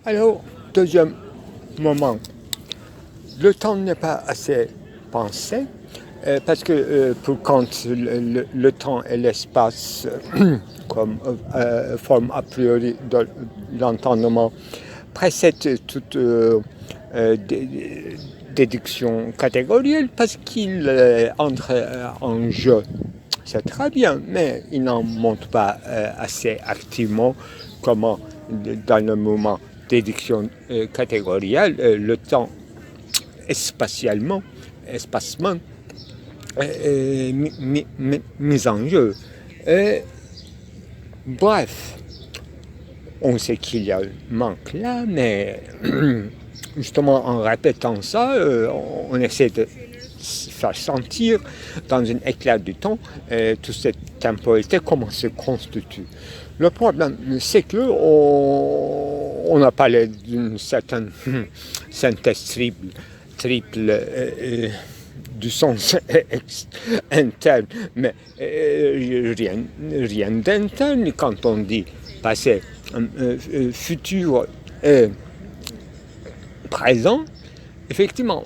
Alors, deuxième moment, le temps n'est pas assez pensé, parce que pour Kant, le temps et l'espace, comme forme a priori de l'entendement, précèdent toute déduction catégorielle, parce qu'il entre en jeu. C'est très bien, mais il n'en montre pas assez activement comment, dans le moment déduction catégorielle, le temps espacement mis en jeu. Bref, on sait qu'il y a un manque là, mais justement en répétant ça, on essaie de faire sentir dans un éclair du temps toute cette temporalité, comment se constitue. Le problème, c'est que on a parlé d'une certaine synthèse triple du sens interne, mais rien d'interne quand on dit passé, futur et présent. Effectivement,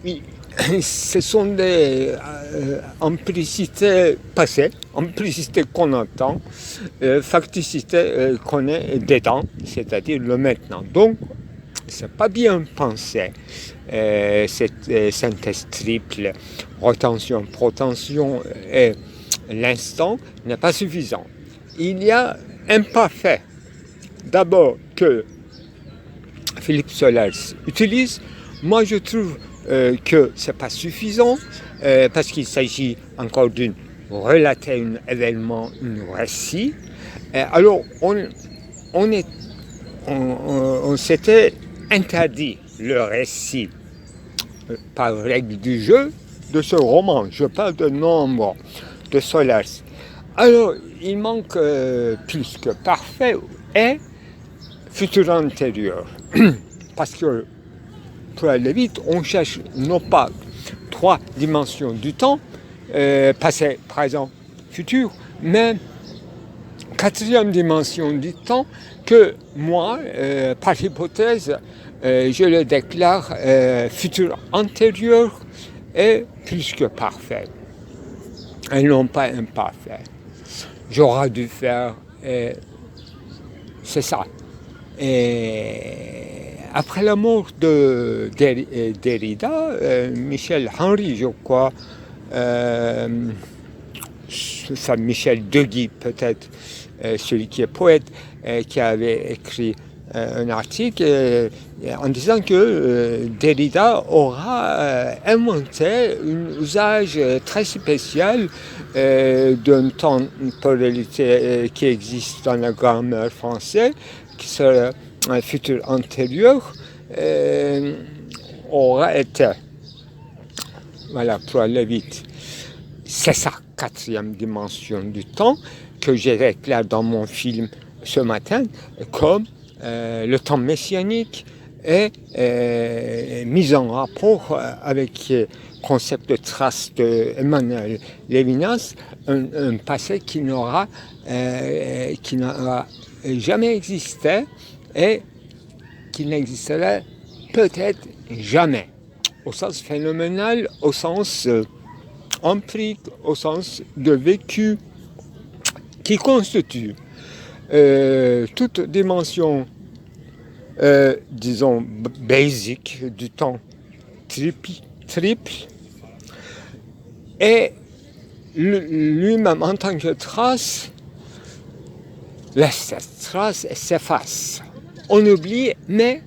oui, ce sont des implicités passées, implicités qu'on entend, facticité qu'on est dedans, c'est-à-dire le maintenant. Donc, c'est pas bien pensé, cette synthèse triple, retention, protension et l'instant n'est pas suffisant. Il y a un parfait, d'abord, que Philippe Solers utilise. Moi, je trouve que ce n'est pas suffisant, parce qu'il s'agit encore d'une relater un événement, un récit. Alors, on s'était interdit le récit par règle du jeu de ce roman. Je parle de nombre de Solers. Alors, il manque plus que parfait et futur antérieur. Parce que, pour aller vite, on cherche non pas 3 dimensions du temps, passé, présent, futur, mais 4e dimension du temps que moi, par hypothèse, je le déclare futur antérieur et plus que parfait, et non pas imparfait. J'aurais dû faire, c'est ça. Et après la mort de Derrida, Michel Henry, je crois, Michel Deguy peut-être, celui qui est poète, qui avait écrit un article en disant que Derrida aura inventé un usage très spécial d'une temporalité qui existe dans la grammaire française, qui serait un futur antérieur, aura été, voilà, pour aller vite. C'est sa 4e dimension du temps que j'ai déclaré dans mon film ce matin comme le temps messianique est mis en rapport avec le concept de trace de Emmanuel Lévinas, un passé qui n'aura jamais existé et qui n'existerait peut-être jamais, au sens phénoménal, au sens empirique, au sens de vécu, qui constitue toute dimension, disons, basique du temps triple, et lui-même en tant que trace, laisse cette trace et s'efface. On oublie, mais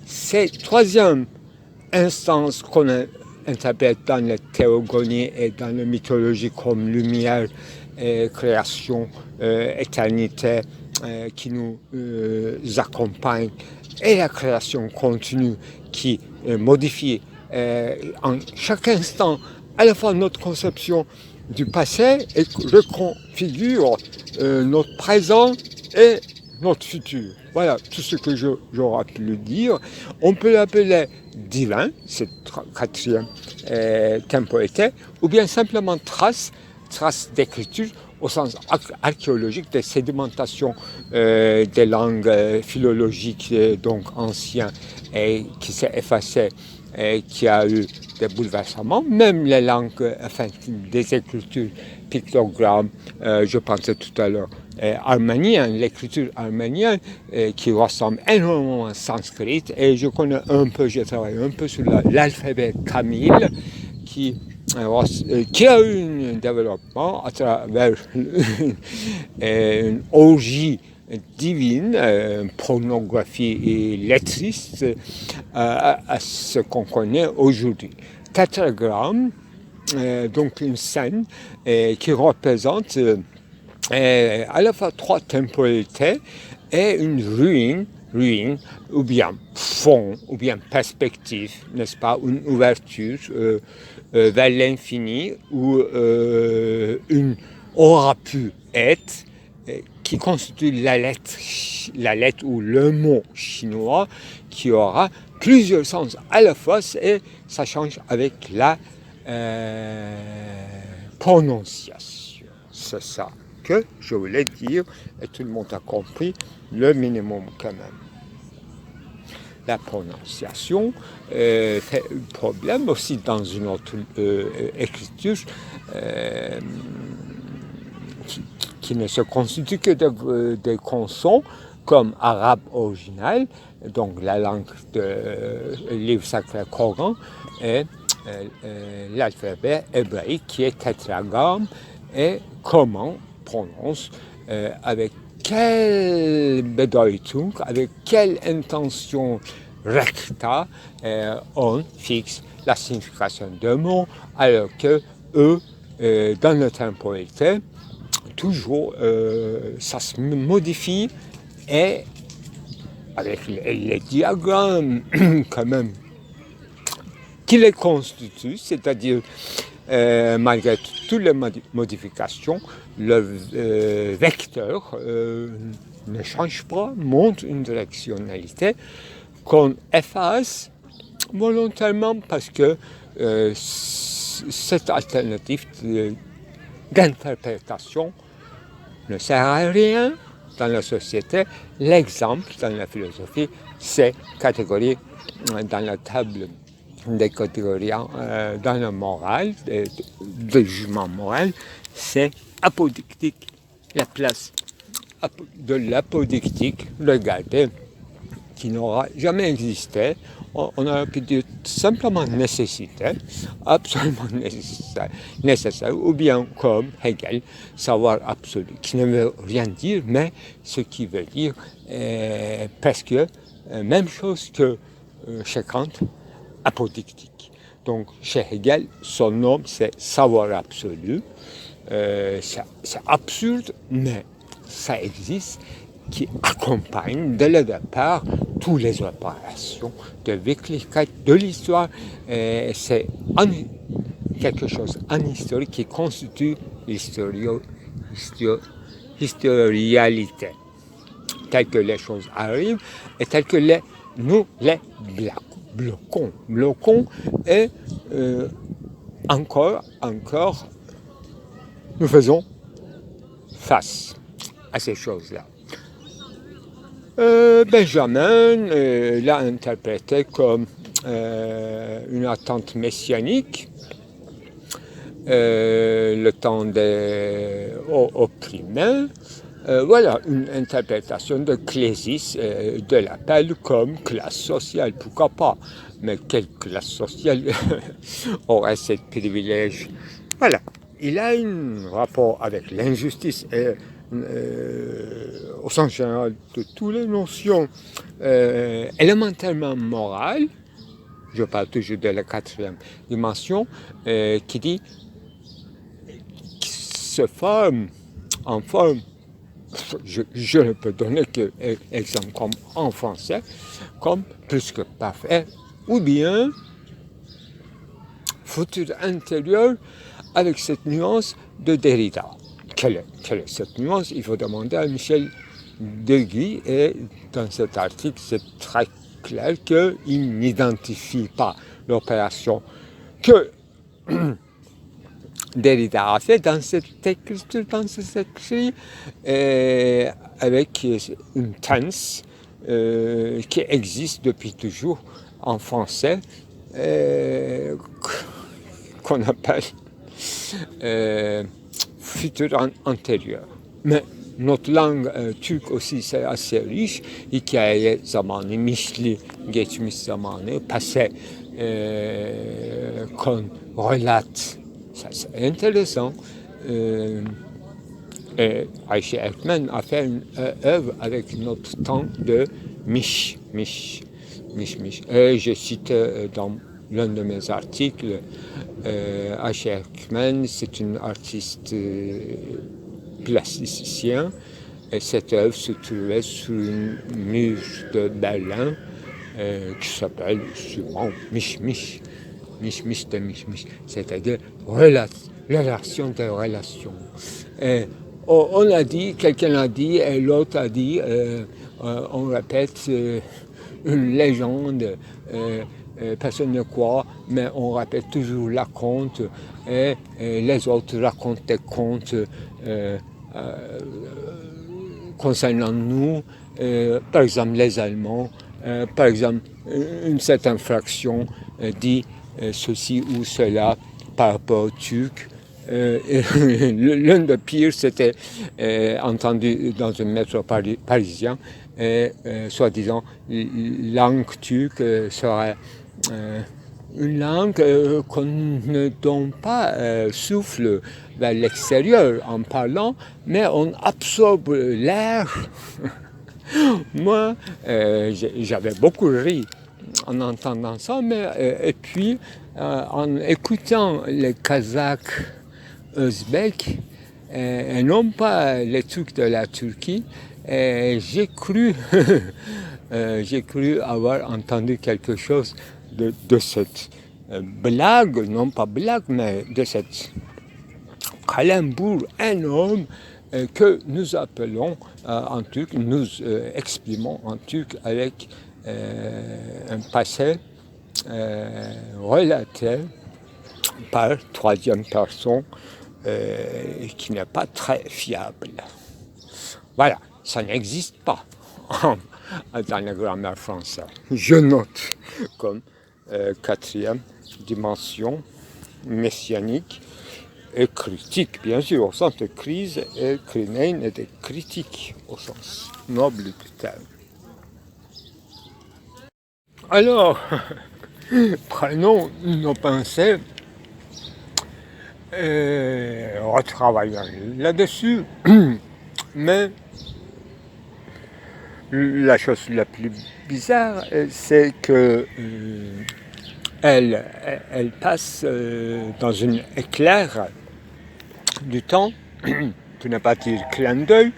c'est 3e instance qu'on interprète dans la théogonie et dans la mythologie comme lumière, création, éternité qui nous accompagne, et la création continue qui modifie en chaque instant à la fois notre conception du passé et reconfigure notre présent et notre futur. Voilà tout ce que j'aurais pu le dire. On peut l'appeler divin, cette 4e temporalité, ou bien simplement trace d'écriture, au sens archéologique des sédimentations des langues philologiques donc anciennes et qui s'est effacée et qui a eu des bouleversements, même les langues, enfin des écritures, pictogrammes, je pensais tout à l'heure, arménienne, l'écriture arménienne qui ressemble énormément à sanskrit et je connais un peu, j'ai travaillé un peu sur l'alphabet tamil qui a eu un développement à travers une orgie divine, pornographie lettriste à ce qu'on connaît aujourd'hui. Tétragramme, donc une scène qui représente à la fois trois temporalités et une ruine, ou bien fond, ou bien perspective, n'est-ce pas, une ouverture vers l'infini où une aura pu être, qui constitue la lettre ou le mot chinois qui aura plusieurs sens à la fois et ça change avec la prononciation. C'est ça que je voulais dire et tout le monde a compris le minimum quand même. La prononciation fait problème aussi dans une autre écriture qui ne se constitue que des consonnes comme arabe original, donc la langue du livre sacré Coran, et l'alphabet hébraïque qui est tétragramme et comment prononce avec quelle bedeutung, avec quelle intention recta on fixe la signification d'un mot, alors que eux, dans la temporalité, toujours ça se modifie et avec les diagrammes quand même qui les constituent, c'est-à-dire malgré toutes les modifications, le vecteur ne change pas, montre une directionnalité qu'on efface volontairement parce que cette alternative d'interprétation ne sert à rien dans la société. L'exemple dans la philosophie, c'est catégorie dans la table des catégories dans le moral, de jugement moral, c'est apodictique, la place de l'apodictique, regardez, qui n'aura jamais existé. On aurait pu dire simplement nécessité, absolument nécessaire, ou bien comme Hegel, savoir absolu, qui ne veut rien dire, mais ce qui veut dire presque même chose que chez Kant, apodictique. Donc chez Hegel, son nom c'est savoir absolu. C'est absurde, mais ça existe, qui accompagne dès le départ toutes les opérations de Wirklichkeit, de l'histoire. C'est quelque chose en histoire qui constitue l'historialité, telles que les choses arrivent et telles que nous les bloquons et encore, nous faisons face à ces choses-là. Benjamin l'a interprété comme une attente messianique, le temps des opprimés. Voilà une interprétation de Clésis de l'appel comme classe sociale, pourquoi pas, mais quelle classe sociale aurait ce privilège? Voilà, il a un rapport avec l'injustice et au sens général de toutes les notions élémentairement morales, je parle toujours de la quatrième dimension, qui dit qui se forme en forme, je ne peux donner qu'exemple comme en français, comme plus que parfait, ou bien futur intérieur avec cette nuance de Derrida. Quelle est cette nuance? Il faut demander à Michel Deguy, et dans cet article, c'est très clair qu'il n'identifie pas l'opération que Derrida a fait dans cette écriture, dans cet écrit, avec une tense qui existe depuis toujours en français, qu'on appelle futur antérieur. Mais notre langue Türk aussi c'est assez riche. Hikaye zamanı, mişli geçmiş zamanı, passé qu'on relate. Ça c'est intéressant. Et Ayşe Ekmen a fait une œuvre avec notre temps de Mich. Et je cite dans l'un de mes articles, Ayşe Ekmen, c'est une artiste plasticien, et cette œuvre se trouvait sur une mur de Berlin qui s'appelle sûrement Mich, c'est-à-dire relation de relation. On a dit, quelqu'un a dit, et l'autre a dit, on répète une légende, personne ne croit, mais on répète toujours la conte, et les autres racontent des contes concernant nous, par exemple les Allemands, par exemple une certaine fraction dit ceci ou cela par rapport aux Turcs. L'un des pires, c'était entendu dans un métro parisien, soi-disant, langue turque serait une langue qu'on ne donne pas souffle vers l'extérieur en parlant, mais on absorbe l'air. Moi, j'avais beaucoup ri en entendant ça, mais et puis en écoutant les Kazakhs, Ouzbeks, et non pas les Turcs de la Turquie, j'ai cru avoir entendu quelque chose de cette blague, non pas blague, mais de cette calembour énorme que nous appelons en turc, nous exprimons en turc avec un passé relaté par troisième personne qui n'est pas très fiable. Voilà, ça n'existe pas dans la grammaire française. Je note comme quatrième dimension messianique et critique, bien sûr, au sens de crise, et crinein et de critique, au sens noble du terme. Alors, prenons nos pensées et retravaillons là-dessus, mais la chose la plus bizarre, c'est que elle passe dans un éclair du temps, pour ne pas dire clin d'œil,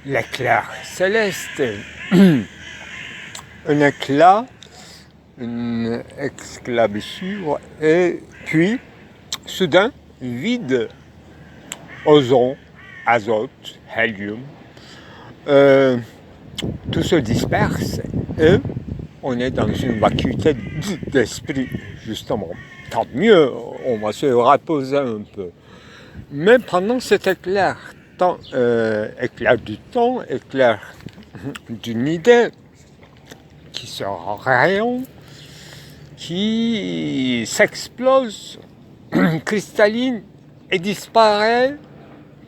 l'éclair céleste, un éclat, une exclamation, et puis, soudain, vide, ozone, azote, hélium, tout se disperse et on est dans une vacuité d'esprit, justement. Tant mieux, on va se reposer un peu. Mais pendant cet éclair du temps, éclair d'une idée qui se rayonne, qui s'explose, cristalline et disparaît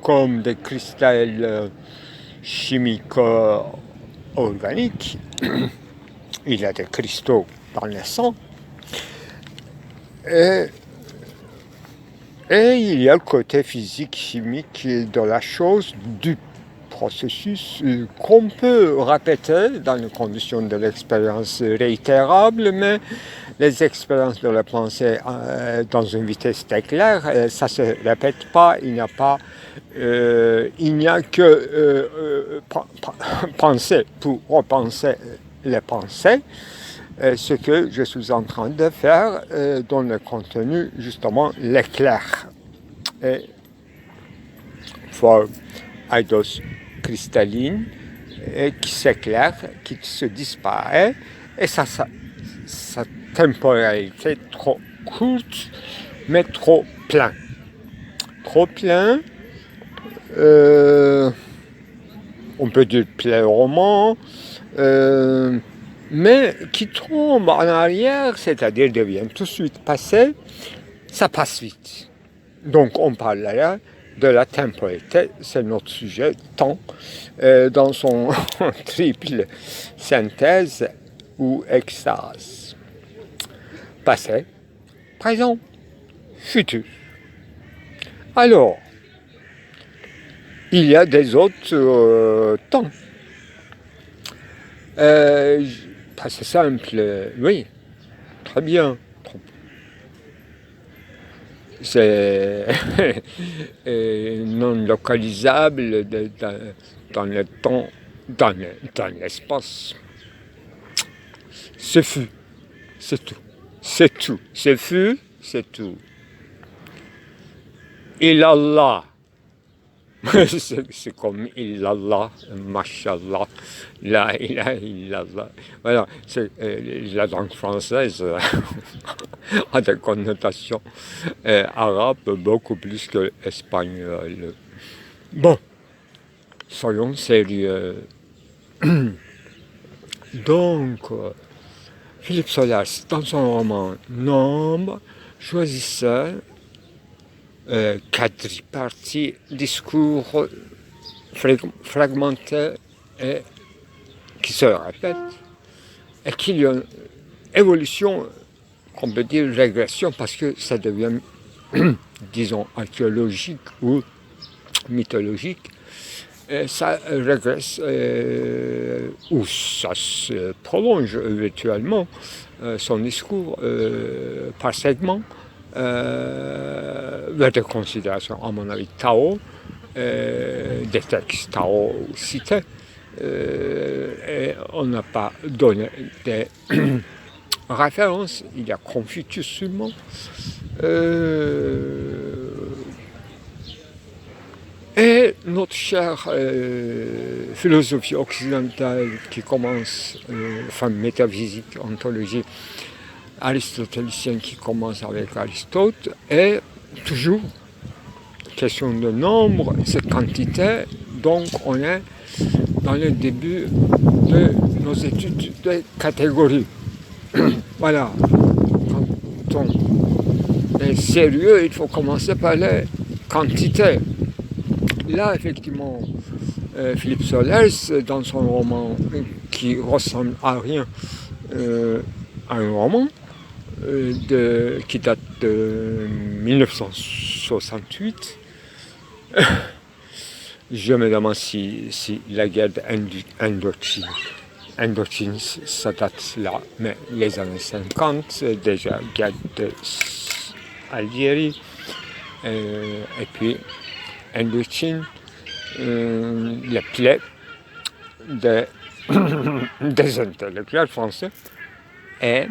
comme des cristals chimiques organiques. Il y a des cristaux dans le sang. Et il y a le côté physique, chimique de la chose, du processus qu'on peut répéter dans les conditions de l'expérience réitérable, mais les expériences de la pensée dans une vitesse d'éclair, ça ne se répète pas, il n'y a que penser pour repenser les pensées, ce que je suis en train de faire dans le contenu, justement, l'éclair. Et forme eidos cristalline et qui s'éclaire, qui se disparaît, et sa temporalité trop courte, mais trop pleine. trop plein, on peut dire plein roman, mais qui tombe en arrière, c'est-à-dire devient tout de suite passé, ça passe vite. Donc on parle là de la temporalité, c'est notre sujet, temps, dans son triple synthèse ou extase. Passé, présent, futur. Alors, il y a des autres temps. Passé simple, oui, très bien. C'est non localisable dans le temps, dans l'espace. Ce fut, c'est tout. C'est tout. Ce fut, c'est tout. Illallah. C'est comme illallah, mashallah, la ilaha illallah. Voilà, la langue française a des connotations arabes beaucoup plus que l'espagnol. Bon, soyons sérieux. Donc, Philippe Solers, dans son roman Nombre, choisissait quadripartie, discours fragmenté et qui se répète, et qu'il y a une évolution, qu'on peut dire régression, parce que ça devient, disons, archéologique ou mythologique, et ça régresse, ou ça se prolonge virtuellement, son discours par segment, vers des considérations, à mon avis, Tao, des textes Tao cités, et on n'a pas donné des références. Il y a Confucius seulement. Et notre chère philosophie occidentale qui commence, métaphysique, ontologie, aristotélicienne qui commence avec Aristote, est toujours question de nombre, c'est quantité, donc on est dans le début de nos études de catégories. Voilà, quand on est sérieux, il faut commencer par les quantités. Là, effectivement, Philippe Solers, dans son roman qui ressemble à rien à un roman, qui date de 1968. Je me demande si la guerre d'Indochine, ça date là, mais les années 50, déjà guerre d'Algérie, et puis Indochine, les plaies des intellectuels français et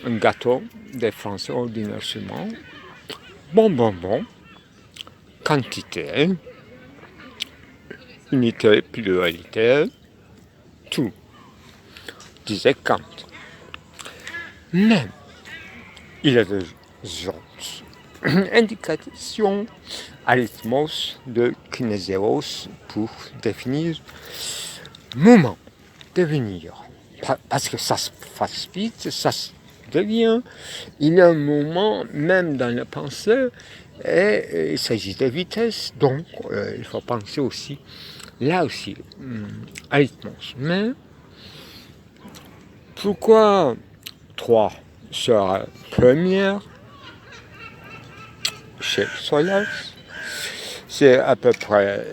un gâteau des Français ordinaires seulement. Bon, quantité, unité, pluralité, tout, disait Kant. Mais il y a des autres indications, arithmos de kinéséos pour définir moment, devenir. Parce que ça se passe vite, ça se devient. Il y a un moment, même dans la pensée, et il s'agit de vitesse, donc il faut penser aussi, là aussi, arithmos. Mais pourquoi 3 sera première chez Solers? C'est à peu près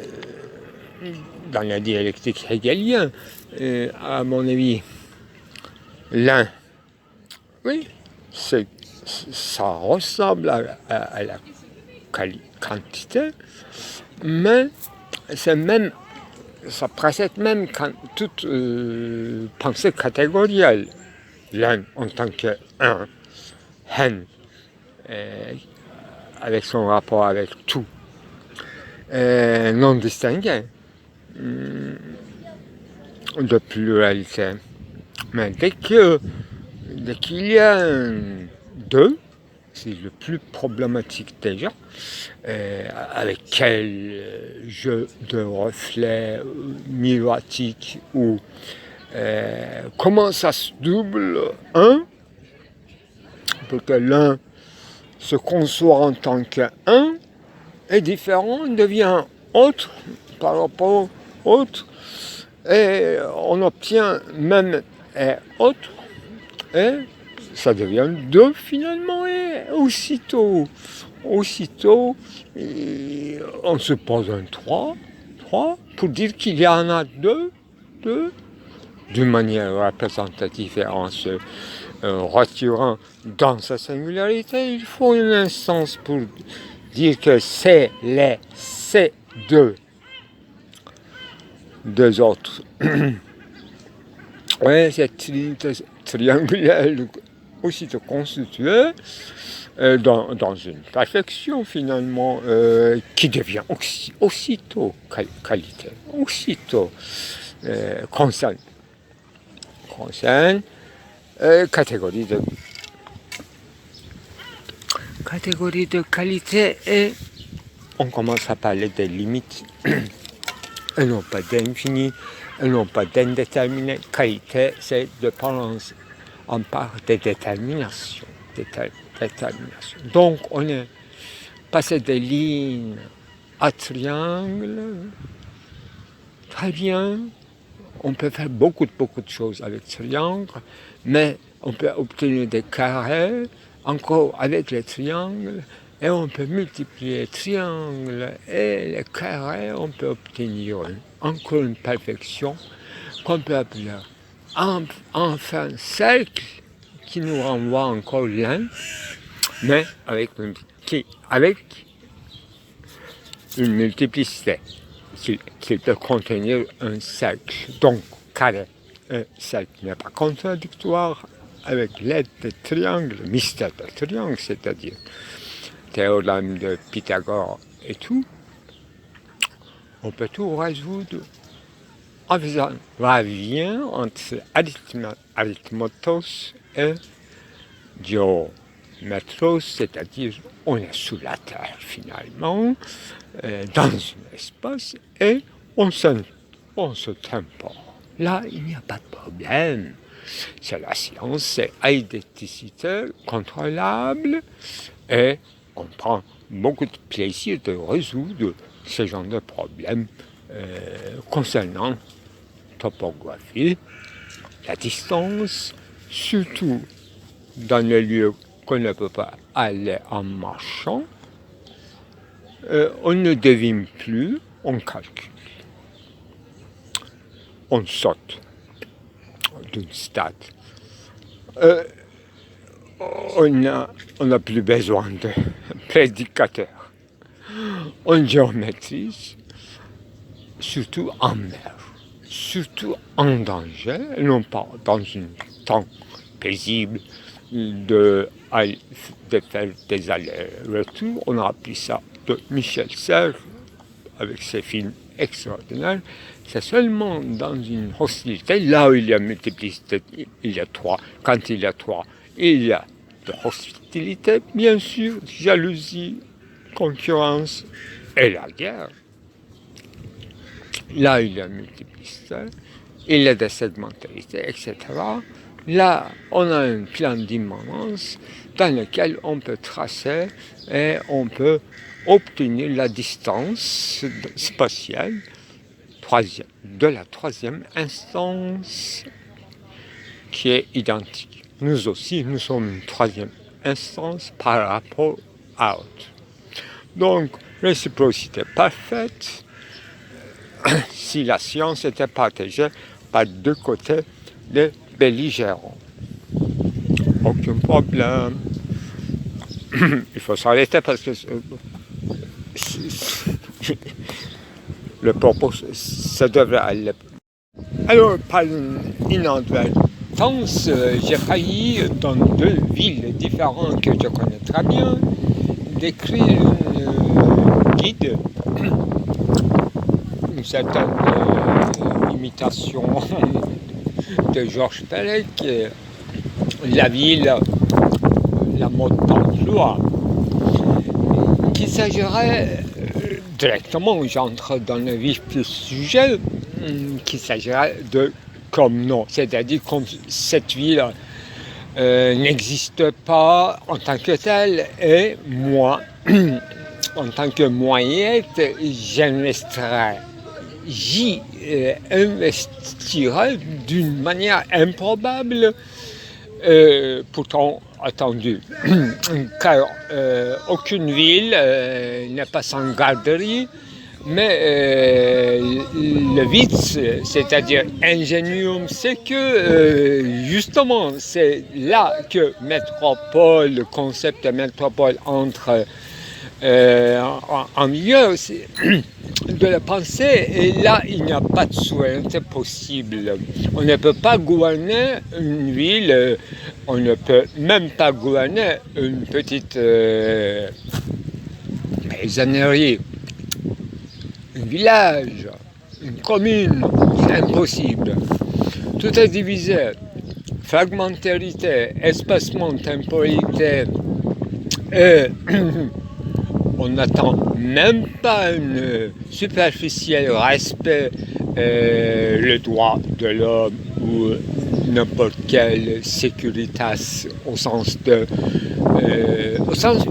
dans la dialectique hegelienne, à mon avis, l'un, oui, ça ressemble à la quantité, mais c'est même, ça précède même toute pensée catégorielle. L'un en tant que un, hen, avec son rapport avec tout, non distingué de pluralité. Mais dès qu'il y a un deux, c'est le plus problématique déjà, avec quel jeu de reflets miroitiques ou comment ça se double, pour que l'un se conçoit en tant qu'un est différent, devient autre par rapport à autre, et on obtient même autre, et ça devient deux finalement, et aussitôt, on se pose un trois pour dire qu'il y en a deux, d'une manière représentative et en se retirant dans sa singularité. Il faut une instance pour dire que c'est ces deux autres. Ouais, cette trinité triangulaire aussitôt constituée dans une perfection finalement qui devient aussitôt qualité, aussitôt concerne catégorie de qualité, et on commence à parler des limites. Elles n'ont pas d'infini, elles n'ont pas d'indéterminé. Qualité, c'est de prendre en part des déterminations. Donc on est passé des lignes à triangles, très bien. On peut faire beaucoup de choses avec triangle, mais on peut obtenir des carrés encore avec les triangles, et on peut multiplier les triangles et les carrés, on peut obtenir encore une perfection qu'on peut appeler enfin cercle, qui nous renvoie encore l'un, mais avec une multiplicité qui peut contenir un cercle. Donc, carré, un cercle n'est pas contradictoire avec l'aide des triangles, mystère des triangles, c'est-à-dire théorème de Pythagore et tout. On peut tout résoudre en faisant va-vient entre arithmotos et géométros, c'est-à-dire on est sous la terre finalement, dans un espace, et on se tempore. Là, il n'y a pas de problème. C'est la science, c'est eidéticité contrôlable, et on prend beaucoup de plaisir de résoudre ce genre de problèmes concernant topographie, la distance, surtout dans les lieux qu'on ne peut pas aller en marchant. On ne devine plus, on calcule. On saute d'une stade. On n'a plus besoin de prédicateurs. On géométrise, surtout en mer, surtout en danger, non pas dans un temps paisible de faire des allers-retours. On a appris ça de Michel Serres avec ses films extraordinaires. C'est seulement dans une hostilité, là où il y a multiplicité, il y a trois. Quand il y a trois, il y a de hostilité, bien sûr, jalousie, concurrence et la guerre. Là, il y a multiplicité, il y a des segmentarités, etc. Là, on a un plan d'immanence dans lequel on peut tracer et on peut obtenir la distance spatiale de la troisième instance qui est identique. Nous aussi, nous sommes une troisième instance par rapport à autre. Donc, réciprocité parfaite, si la science était partagée par deux côtés des belligérants. Aucun problème. Il faut s'arrêter parce que le propos, ça devrait aller. Alors, par une inadvertance, j'ai failli, dans deux villes différentes que je connais très bien, d'écrire un guide, une certaine imitation de Georges Perec, la la mode d'emploi, qu'il s'agirait directement, j'entre dans le vif du sujet, qu'il s'agirait de Komnon, c'est-à-dire comme cette ville n'existe pas en tant que telle, et moi, en tant que moyette, j'y investirais d'une manière improbable, pourtant attendue, car aucune ville n'est pas sans garderie, mais le vice, c'est-à-dire ingénium, c'est que justement c'est là que métropole, le concept de métropole entre en milieu de la pensée, et là il n'y a pas de souveraineté possible. On ne peut pas gouverner une ville, on ne peut même pas gouverner une petite paysannerie, un village, une commune, c'est impossible. Tout est divisé, fragmentarité, espacement, temporalité, et on n'attend même pas un superficiel respect, le droit de l'homme ou n'importe quelle sécuritas au sens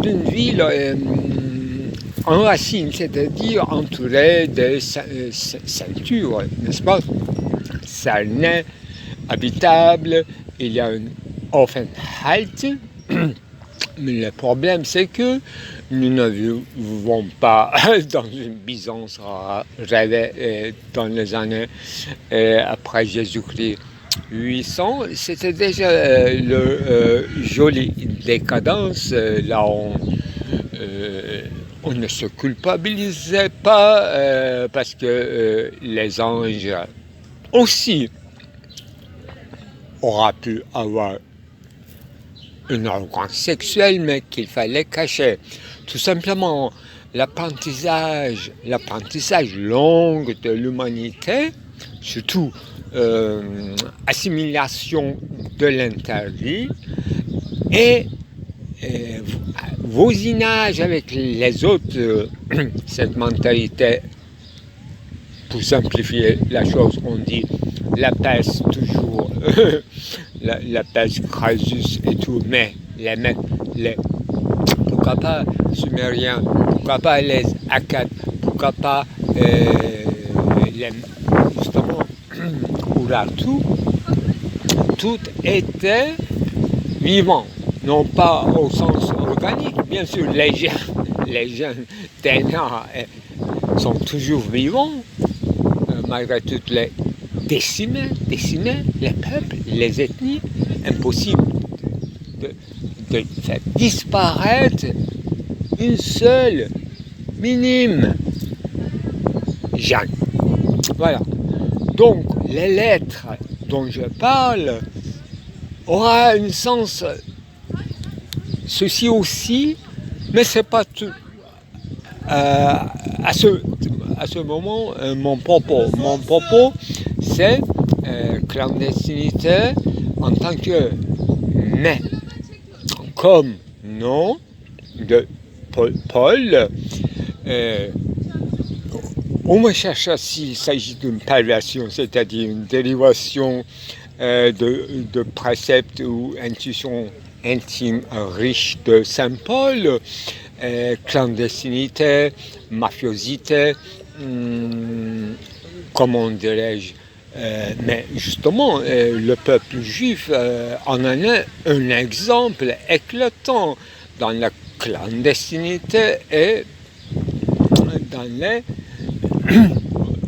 d'une ville enracinée, c'est-à-dire entourée de ceintures, n'est-ce pas? Cerné, habitable, il y a un Aufenthalt. Mais le problème, c'est que nous ne vivons pas dans une Byzance rêvée dans les années après Jésus-Christ 800. C'était déjà le jolie décadence, là on ne se culpabilisait pas parce que les anges aussi auraient pu avoir un organe sexuel, mais qu'il fallait cacher. Tout simplement, l'apprentissage long de l'humanité, surtout assimilation de l'interdit, et voisinage avec les autres, cette mentalité, pour simplifier la chose, on dit la peste toujours, la peste Crésus et tout, mais pourquoi pas Sumériens, pourquoi pas les Akkad, pourquoi pas justement Urartu, tout était vivant, non pas au sens organique, bien sûr les jeunes ténors sont toujours vivants, malgré toutes les décimer les peuples, les ethnies, impossible de faire disparaître une seule minime gêne. Voilà. Donc, les lettres dont je parle aura un sens, ceci aussi, mais c'est pas tout. À ce moment, mon propos, c'est clandestinité en tant que mais comme nom de Paul. On me cherche s'il s'agit d'une perversion, c'est-à-dire une dérivation de préceptes ou intuitions intimes riches de Saint Paul, clandestinité, mafiosité, comment dirais-je, mais justement, le peuple juif en est un exemple éclatant dans la clandestinité et dans les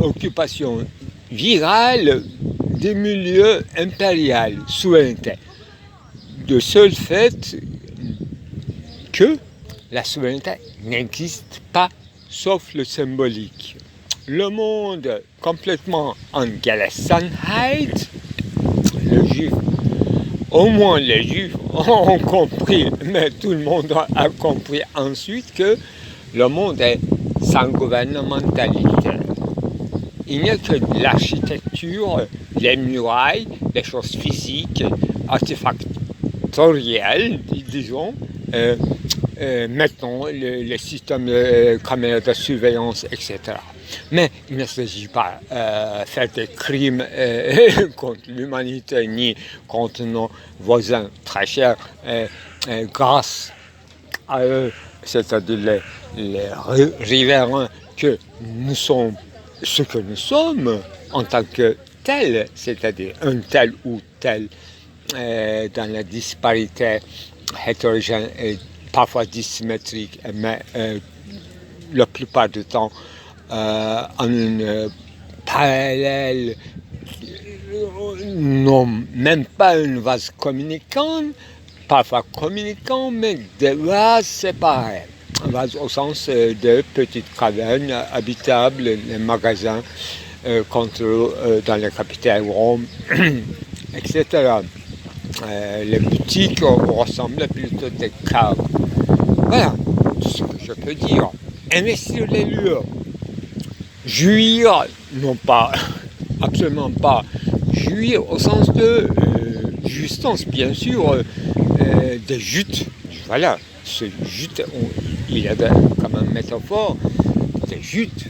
occupations virales des milieux impériaux, souveraineté. De seul fait que la souveraineté n'existe pas, sauf le symbolique. Le monde complètement en Gelassenheit, le juif, au moins les juifs ont compris, mais tout le monde a compris ensuite que le monde est sans gouvernementalité. Il n'y a que de l'architecture, les murailles, les choses physiques, artefactorielles, disons, maintenant les systèmes de caméras de surveillance, etc. Mais il ne s'agit pas de faire des crimes contre l'humanité ni contre nos voisins très chers grâce à eux, c'est-à-dire les riverains, que nous sommes ce que nous sommes en tant que tels, c'est-à-dire un tel ou tel dans la disparité hétérogène et parfois dissymétrique, mais la plupart du temps en une parallèle, non, même pas une vase communicante, parfois communicant, mais des vases séparés. Un vase au sens de petites cavernes habitables, les magasins dans les capitales Rome, etc. Les boutiques ressemblent plutôt à des caves. Voilà tout ce que je peux dire. Investir les lieux, jouir, non pas, absolument pas, jouir au sens de jouissance, bien sûr, des jutes. Voilà, ce jute, il y a comme une métaphore, des jutes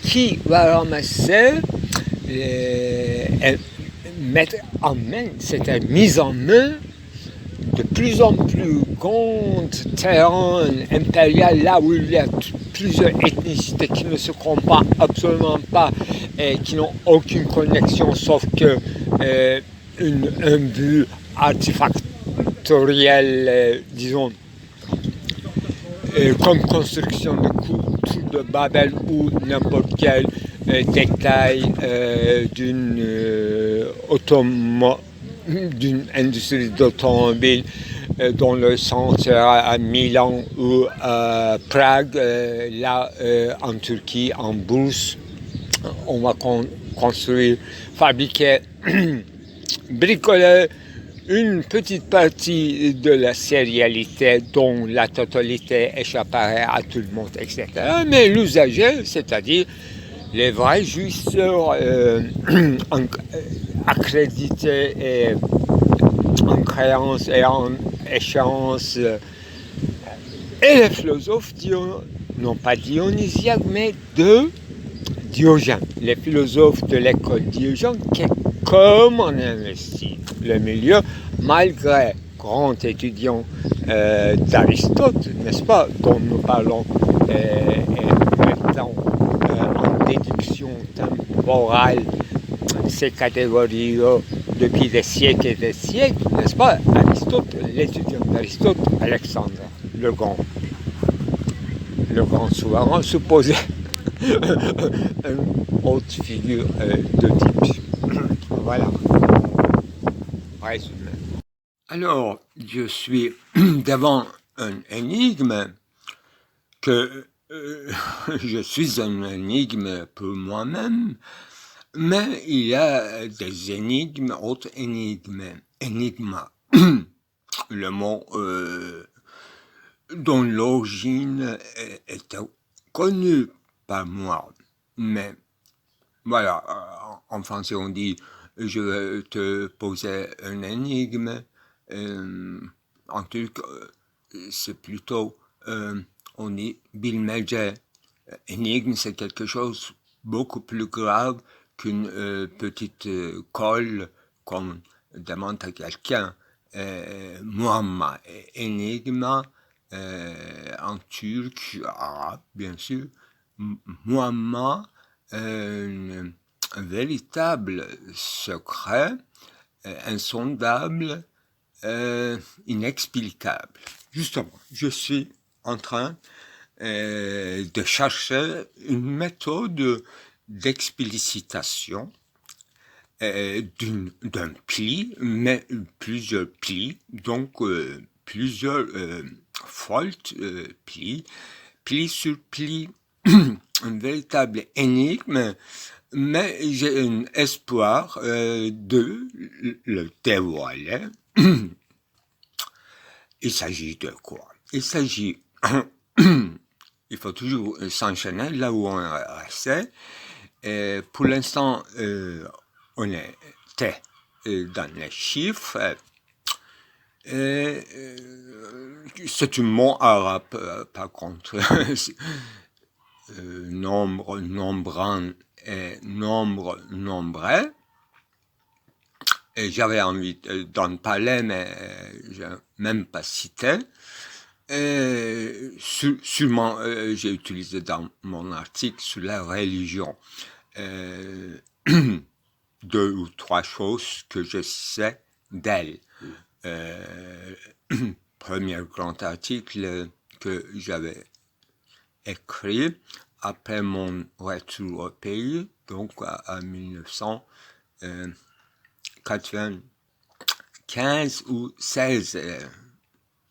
qui va ramasser et mettre en main, c'est-à-dire mise en main de plus en plus grands terrains impériaux, là où il y a plusieurs ethnicités qui ne se comprennent absolument pas et qui n'ont aucune connexion sauf que un but artefactoriel, disons, comme construction de tour de Babel ou n'importe quel détail d'une industrie d'automobile dans le centre à Milan ou à Prague, là en Turquie, en Bourse, on va construire, fabriquer, bricoler une petite partie de la sérialité dont la totalité échapperait à tout le monde, etc. Mais l'usager, c'est-à-dire les vrais jouisseurs accrédités et en créance et en échéance, et les philosophes, non pas dionysiaques, mais de Diogène, les philosophes de l'école Diogène, comme on investit le milieu, malgré grand étudiant d'Aristote, n'est-ce pas, dont nous parlons maintenant en déduction temporale, ces catégories depuis des siècles et des siècles, n'est-ce pas, Aristote, l'étudiant d'Aristote, Alexandre le Grand souverain, supposé une autre figure de type. Voilà. Résumé. Alors, je suis devant une énigme que je suis une énigme pour moi-même, mais il y a des énigmes, autres énigmes. Enigma, le mot dont l'origine est connue par moi, mais voilà, en français on dit je vais te poser une énigme, en turc c'est plutôt on dit bilmece. Énigme, c'est quelque chose beaucoup plus grave qu'une petite colle qu'on demande à quelqu'un. Muamma, énigme en turc, arabe bien sûr, muamma, un véritable secret, insondable, inexplicable. Justement, je suis en train de chercher une méthode d'explicitation d'un pli, mais plusieurs plis, donc plusieurs fautes, pli sur pli, un véritable énigme, mais j'ai un espoir de le dévoiler. Il s'agit de quoi? Il s'agit, il faut toujours s'enchaîner là où on est resté. Pour l'instant, on était dans les chiffres. C'est un mot arabe, par contre. Nombre, nombrant et nombre, nombré. Et j'avais envie d'en parler, mais je n'ai même pas cité. Sûrement, j'ai utilisé dans mon article sur la religion 2 ou 3 choses que je sais d'elle. Premier grand article que j'avais écrit après mon retour au pays, donc à 1995 ou 16,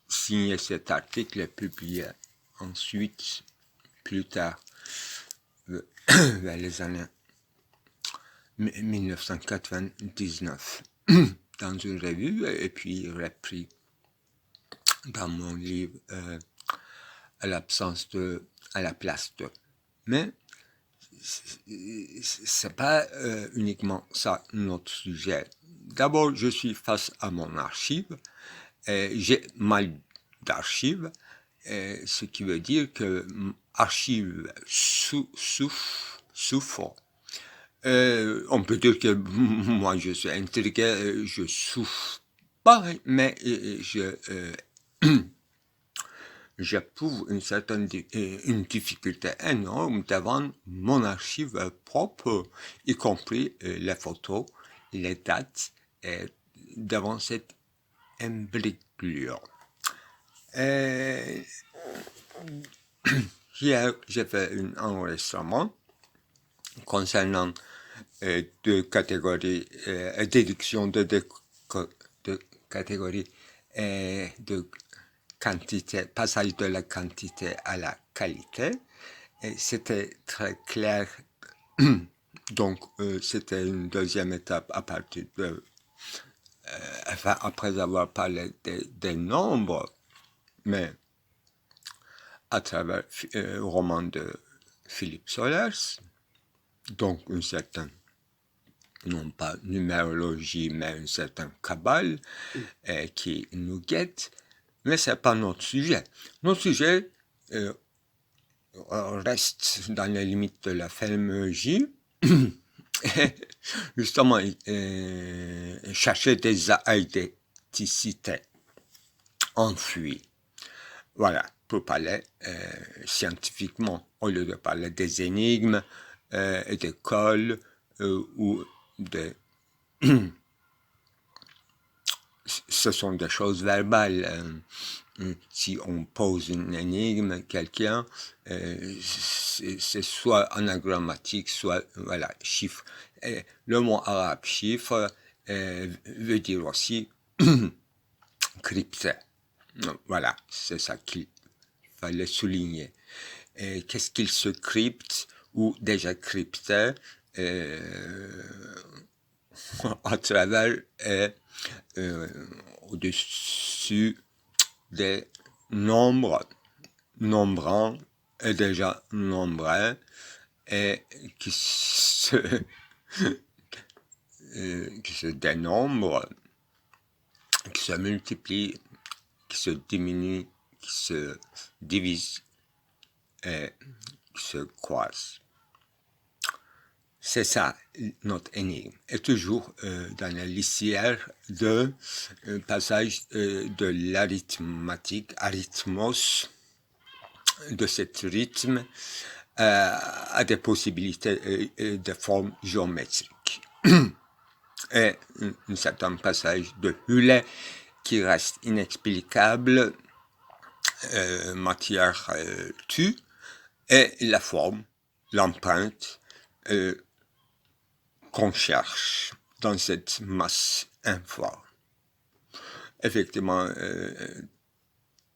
signé cet article et publié ensuite, plus tard, vers les années 1999, dans une revue, et puis repris dans mon livre à la place de. Mais c'est pas uniquement ça notre sujet. D'abord, je suis face à mon archive. J'ai mal d'archives, ce qui veut dire que archive souffre. On peut dire que moi je suis intrigué, je souffre pas, mais j'éprouve une difficulté énorme devant mon archive propre, y compris les photos, les dates, devant cette imbroglio. Hier, j'ai fait un enregistrement concernant deux catégories, déduction de catégories de quantité, passage de la quantité à la qualité. Et c'était très clair. Donc, c'était une deuxième étape à partir de après avoir parlé des nombres, mais à travers le roman de Philippe Solers, donc une certaine, non pas numérologie, mais une certaine cabale qui nous guette, mais ce n'est pas notre sujet. Notre sujet reste dans les limites de la phénoménologie, justement chercher des identicités enfouies. Voilà, pour parler scientifiquement, au lieu de parler des énigmes et des cols ou des... Ce sont des choses verbales. Si on pose une énigme, quelqu'un, c'est soit anagrammatique, soit voilà, chiffre. Et le mot arabe chiffre veut dire aussi crypté. Voilà, c'est ça qu'il fallait souligner. Qu'est-ce qu'il se crypte ou déjà crypté à travers au-dessus des nombres, nombrants et déjà nombreux, et qui se dénombrent, qui se multiplient, qui se diminuent, qui se divisent et qui se croisent. C'est ça, notre énigme. Et toujours dans la lissière de passage de l'arithmétique, arithmos, de cet rythme à des possibilités de formes géométriques. Et un certain passage de Hule qui reste inexplicable, matière tue, et la forme, l'empreinte, qu'on cherche dans cette masse informe. Effectivement,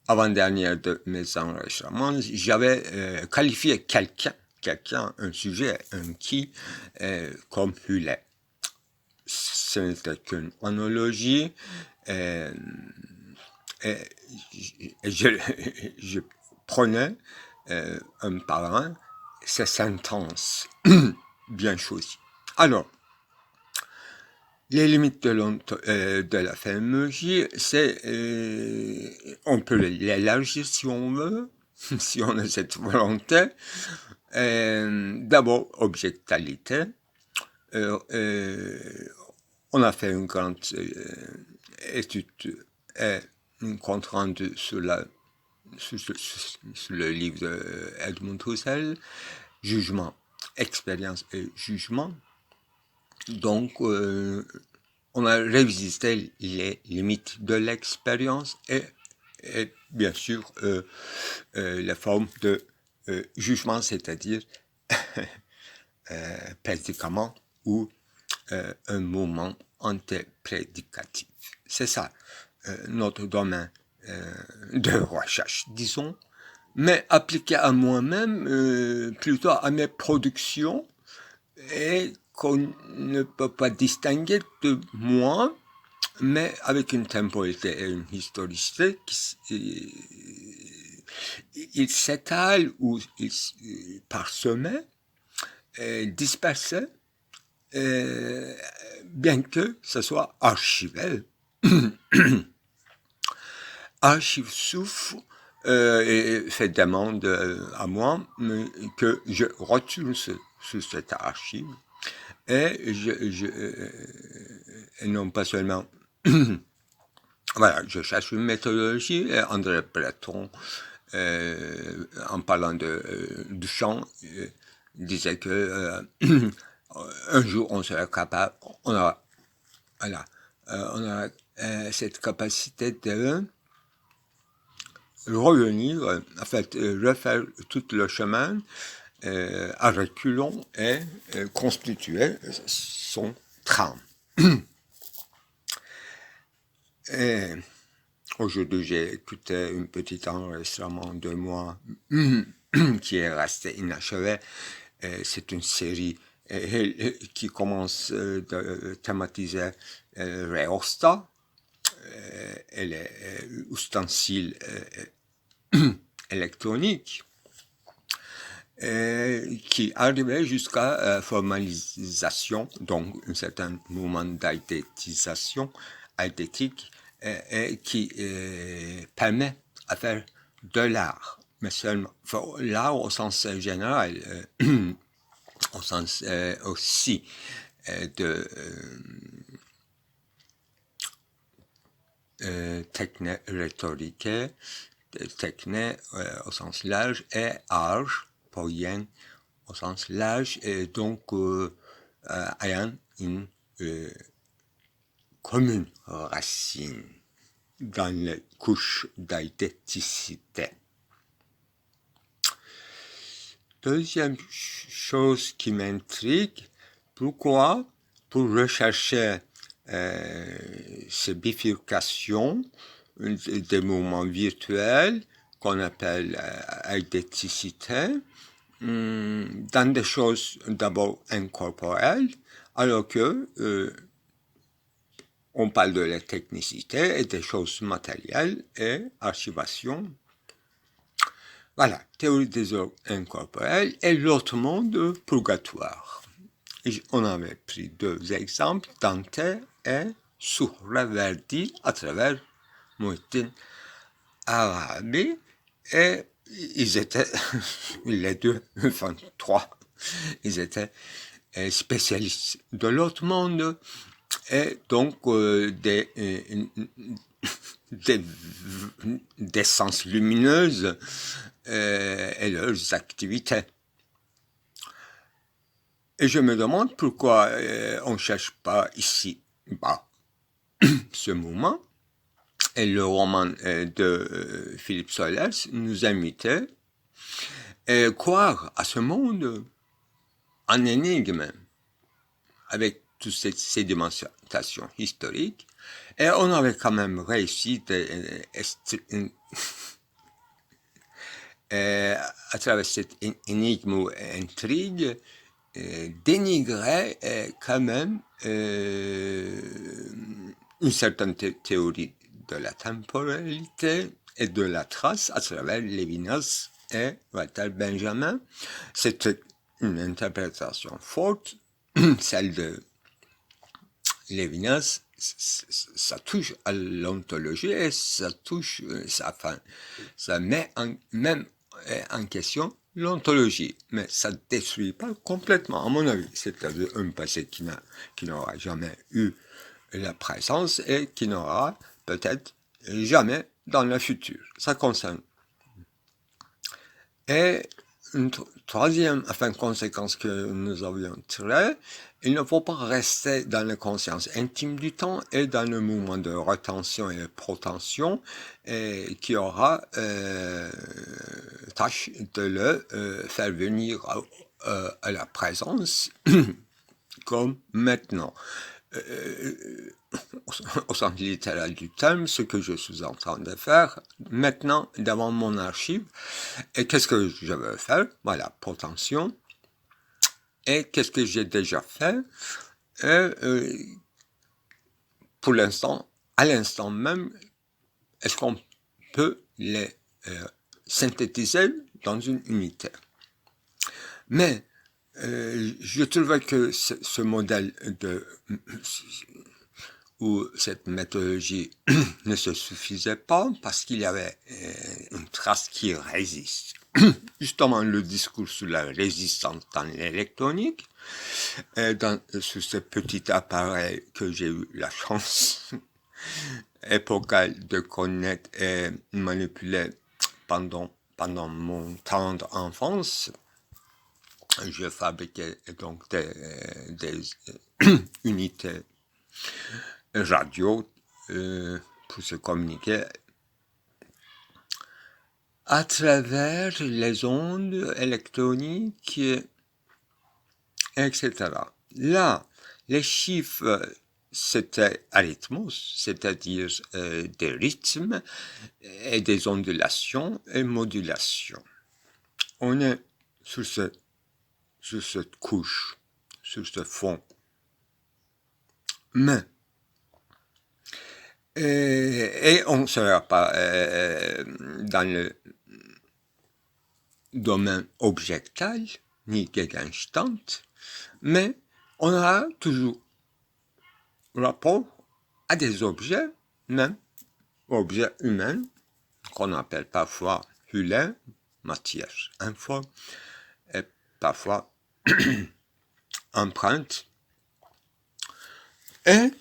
avant-dernière de mes enregistrements, j'avais qualifié quelqu'un, un sujet, un qui, comme Hule. Ce n'était qu'une analogie, et je prenais un par un ces sentences bien choisies. Alors, Les limites de la phénoménologie, on peut l'élargir si on veut, si on a cette volonté. D'abord, objectalité. On a fait une grande étude et une compte rendu sur le livre d'Edmund Husserl, Jugement, expérience et jugement. Donc, on a révisité les limites de l'expérience et bien sûr la forme de jugement, c'est-à-dire prédicament ou un moment antéprédicatif. C'est ça notre domaine de recherche, disons, mais appliqué à moi-même, plutôt à mes productions, et qu'on ne peut pas distinguer de moi, mais avec une temporalité et une historicité il s'étale ou il parsemait, dispersé, bien que ce soit archivé. Archive souffre et fait demande à moi que je retourne sur cette archive et et non pas seulement voilà, je cherche une méthodologie et André Breton en parlant du chant disait que un jour on sera capable, on aura cette capacité de revenir, en fait, refaire tout le chemin à reculons et constituer son trame. Et aujourd'hui, j'ai écouté un petit enregistrement de moi qui est resté inachevé. C'est une série qui commence de thématiser Reosta et les ustensiles électroniques qui arrivait jusqu'à formalisation, donc un certain moment d'idétisation idétique et qui permet à faire de l'art, mais seulement l'art au sens général, au sens aussi de techné rhétorique, techné au sens large et art, poien au sens large, et donc ayant une commune racine dans les couches d'idéticité. Deuxième chose qui m'intrigue, pourquoi, pour rechercher ces bifurcations des mouvements virtuels qu'on appelle idéticité, dans des choses d'abord incorporelles, alors que on parle de la technicité et des choses matérielles et archivation. Voilà, théorie des œuvres incorporelles et l'autre monde purgatoire. Et on avait pris deux exemples, Dante et Suhraverdi à travers Muhittin Arabi, et ils étaient, les deux, enfin trois, ils étaient spécialistes de l'autre monde et donc des sens lumineuses et leurs activités. Et je me demande pourquoi on ne cherche pas ici ce mouvement. Et le roman de Philippe Solers nous invitait à croire à ce monde en énigme, avec toutes ces sédimentations historiques. Et on avait quand même réussi à travers cette énigme ou intrigue, dénigrer quand même une certaine théorie de la temporalité et de la trace à travers Lévinas et Walter Benjamin. C'était une interprétation forte, celle de Lévinas, ça touche à l'ontologie et ça met même en question l'ontologie, mais ça ne détruit pas complètement, à mon avis. C'est-à-dire un passé qui n'aura jamais eu la présence et qui n'aura peut-être jamais dans le futur. Ça concerne. Et une troisième conséquence que nous avions tirée, il ne faut pas rester dans la conscience intime du temps et dans le mouvement de rétention et de protension qui aura tâche de le faire venir à la présence comme maintenant. Au sens littéral du terme, ce que je suis en train de faire maintenant devant mon archive. Et qu'est-ce que je veux faire? Voilà, protension. Et qu'est-ce que j'ai déjà fait? Et pour l'instant, à l'instant même, est-ce qu'on peut les synthétiser dans une unité? Mais je trouvais que ce modèle où cette méthodologie ne se suffisait pas parce qu'il y avait une trace qui résiste. Justement, le discours sur la résistance dans l'électronique, sur ce petit appareil que j'ai eu la chance épocale de connaître et manipuler pendant mon temps d'enfance. Je fabriquais donc des unités radio pour se communiquer à travers les ondes électroniques, etc. Là, les chiffres, c'était arythmos, c'est-à-dire des rythmes et des ondulations et modulations. On est sur cette couche, sur ce fond. Mais et on ne sera pas dans le domaine objectal, ni Gegenstand, mais on aura toujours rapport à des objets, même objets humains, qu'on appelle parfois hulin, matière informe, et parfois empreinte. Et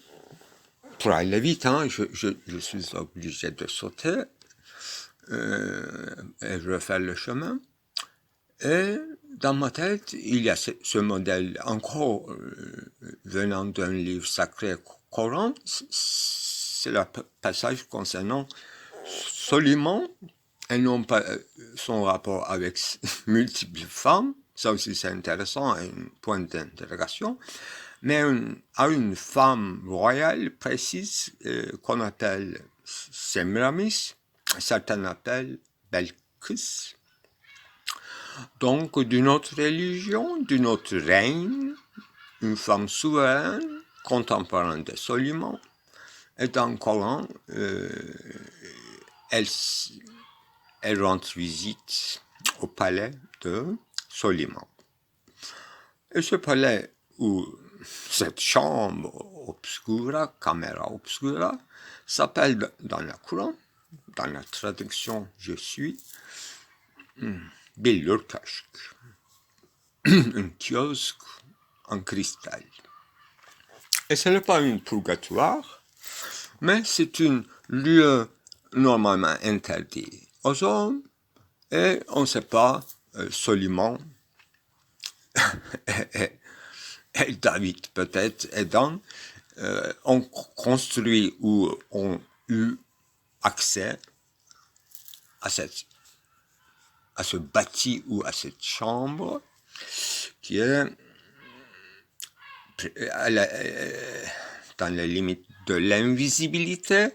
pour aller vite, je suis obligé de sauter et refaire le chemin. Et dans ma tête, il y a ce modèle encore venant d'un livre sacré Coran. C'est le passage concernant Soliman et non pas son rapport avec multiples femmes. Ça aussi c'est intéressant, un point d'interrogation. Mais à une femme royale précise qu'on appelle Semiramis, certains l'appellent Belkıs. Donc d'une autre religion, d'une autre règne, une femme souveraine, contemporaine de Soliman, et dans le Coran, elle rend visite au palais de Soliman. Et ce palais où cette chambre obscura, camera obscura, s'appelle dans le Coran, dans la traduction je suis, Billur Köşk, un kiosque en cristal. Et ce n'est pas un purgatoire, mais c'est un lieu normalement interdit aux hommes, et on ne sait pas, Soliman et David peut-être aidant, ont construit ou ont eu accès à ce bâti ou à cette chambre qui est dans les limites de l'invisibilité,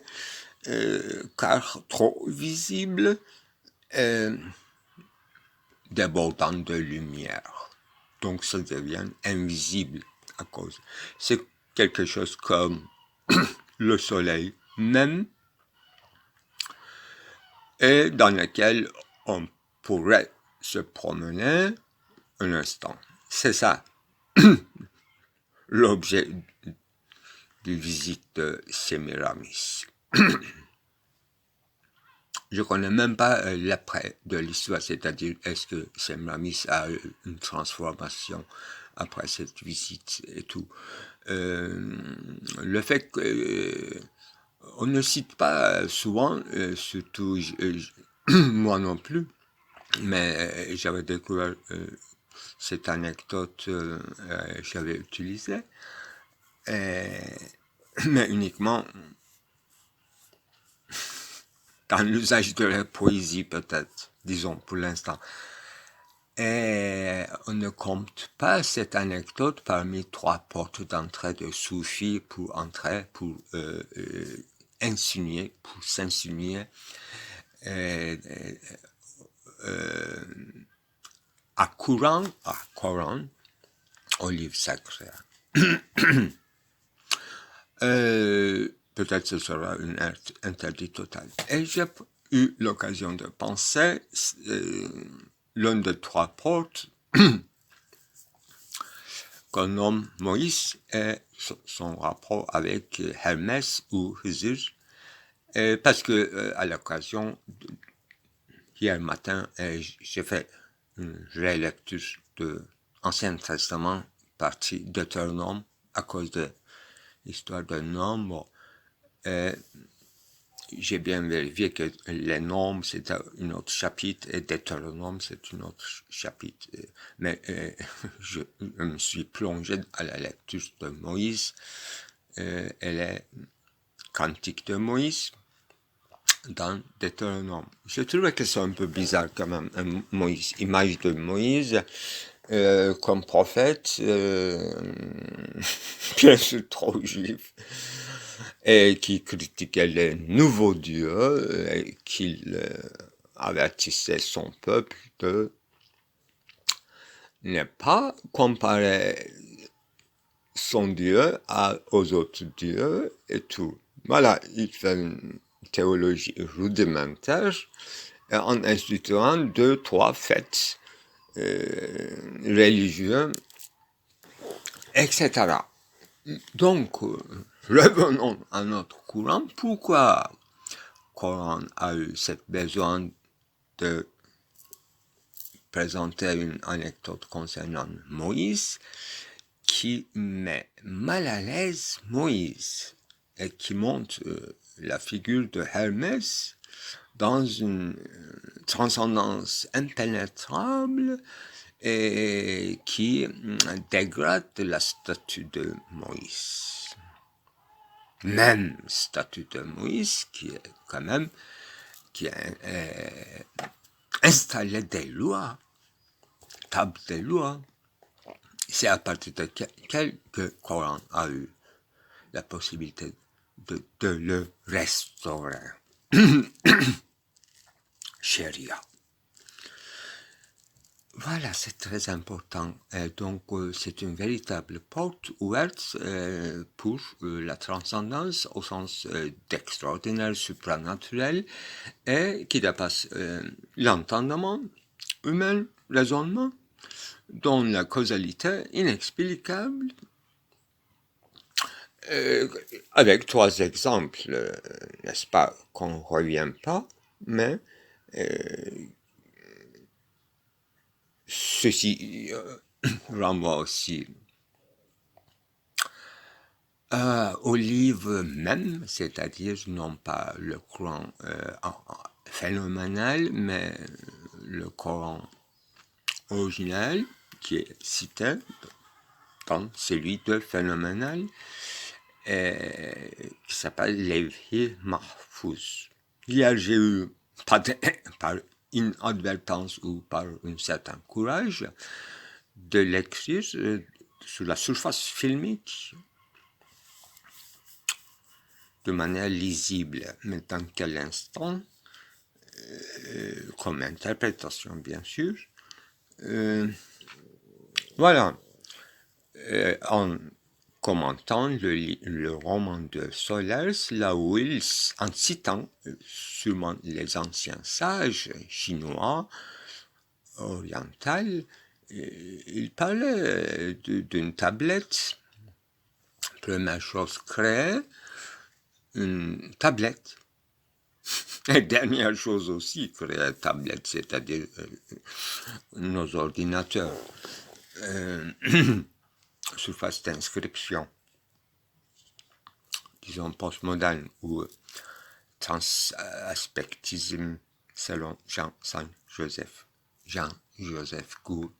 car trop visible, débordant de lumière. Donc ça devient invisible à cause. C'est quelque chose comme le soleil même, et dans lequel on pourrait se promener un instant. C'est ça l'objet de visite de Sémiramis. Je ne connais même pas l'après de l'histoire, c'est-à-dire est-ce que Sémiramis a eu une transformation après cette visite et tout. Le fait qu'on ne cite pas souvent, surtout moi non plus, mais j'avais découvert cette anecdote, j'avais utilisé, mais uniquement dans l'usage de la poésie peut-être, disons pour l'instant. Et on ne compte pas cette anecdote parmi 3 portes d'entrée de soufis pour entrer, pour s'insinuer à Coran, au livre sacré. Peut-être ce sera une interdit total. Et j'ai eu l'occasion de penser l'un des 3 portes qu'on nomme Moïse et son rapport avec Hermès ou Hizir, parce que à l'occasion, hier matin, j'ai fait une relecture de l'Ancien Testament, partie Deutéronome, à cause de l'histoire de nombre. J'ai bien vérifié que les nombres, c'est un autre chapitre, et Deutéronome, c'est un autre chapitre. Mais je me suis plongé à la lecture de Moïse, et les cantiques de Moïse dans Deutéronome. Je trouvais que c'est un peu bizarre quand même, Moïse, image de Moïse comme prophète, bien sûr trop juif, et qui critiquait les nouveaux dieux, et qu'il avertissait son peuple de ne pas comparer son dieu aux autres dieux et tout. Voilà, il fait une théologie rudimentaire en instituant 2, 3 fêtes religieuses, etc. Donc, revenons à notre Coran. Pourquoi Coran a eu cette besoin de présenter une anecdote concernant Moïse qui met mal à l'aise Moïse et qui montre la figure de Hermès dans une transcendance impénétrable et qui dégrade la statue de Moïse. Même statue de Moïse qui est quand même qui a installé des lois, table des lois. C'est à partir de quel que Coran a eu la possibilité de le restaurer. Sharia. Voilà, c'est très important. Et donc, c'est une véritable porte ouverte pour la transcendance au sens d'extraordinaire, supranaturel, et qui dépasse l'entendement humain, raisonnement, dont la causalité inexplicable, avec 3 exemples, n'est-ce pas, qu'on ne revient pas, mais ceci renvoie aussi au livre même, c'est-à-dire non pas le Coran phénoménal, mais le Coran original qui est cité dans celui de phénoménal, qui s'appelle Levh Mahfouz. Hier, j'ai eu, par inadvertance ou par un certain courage, de l'écrire sur la surface filmique de manière lisible. Mais dans quel instant, comme interprétation bien sûr, voilà, en commentant le roman de Solers, là où en citant sûrement les anciens sages chinois, orientaux, il parlait d'une tablette Première chose, créer une tablette. Et dernière chose aussi, créer une tablette, c'est-à-dire nos ordinateurs. Surface d'inscription, disons postmoderne ou transaspectisme selon Jean-Joseph Gould,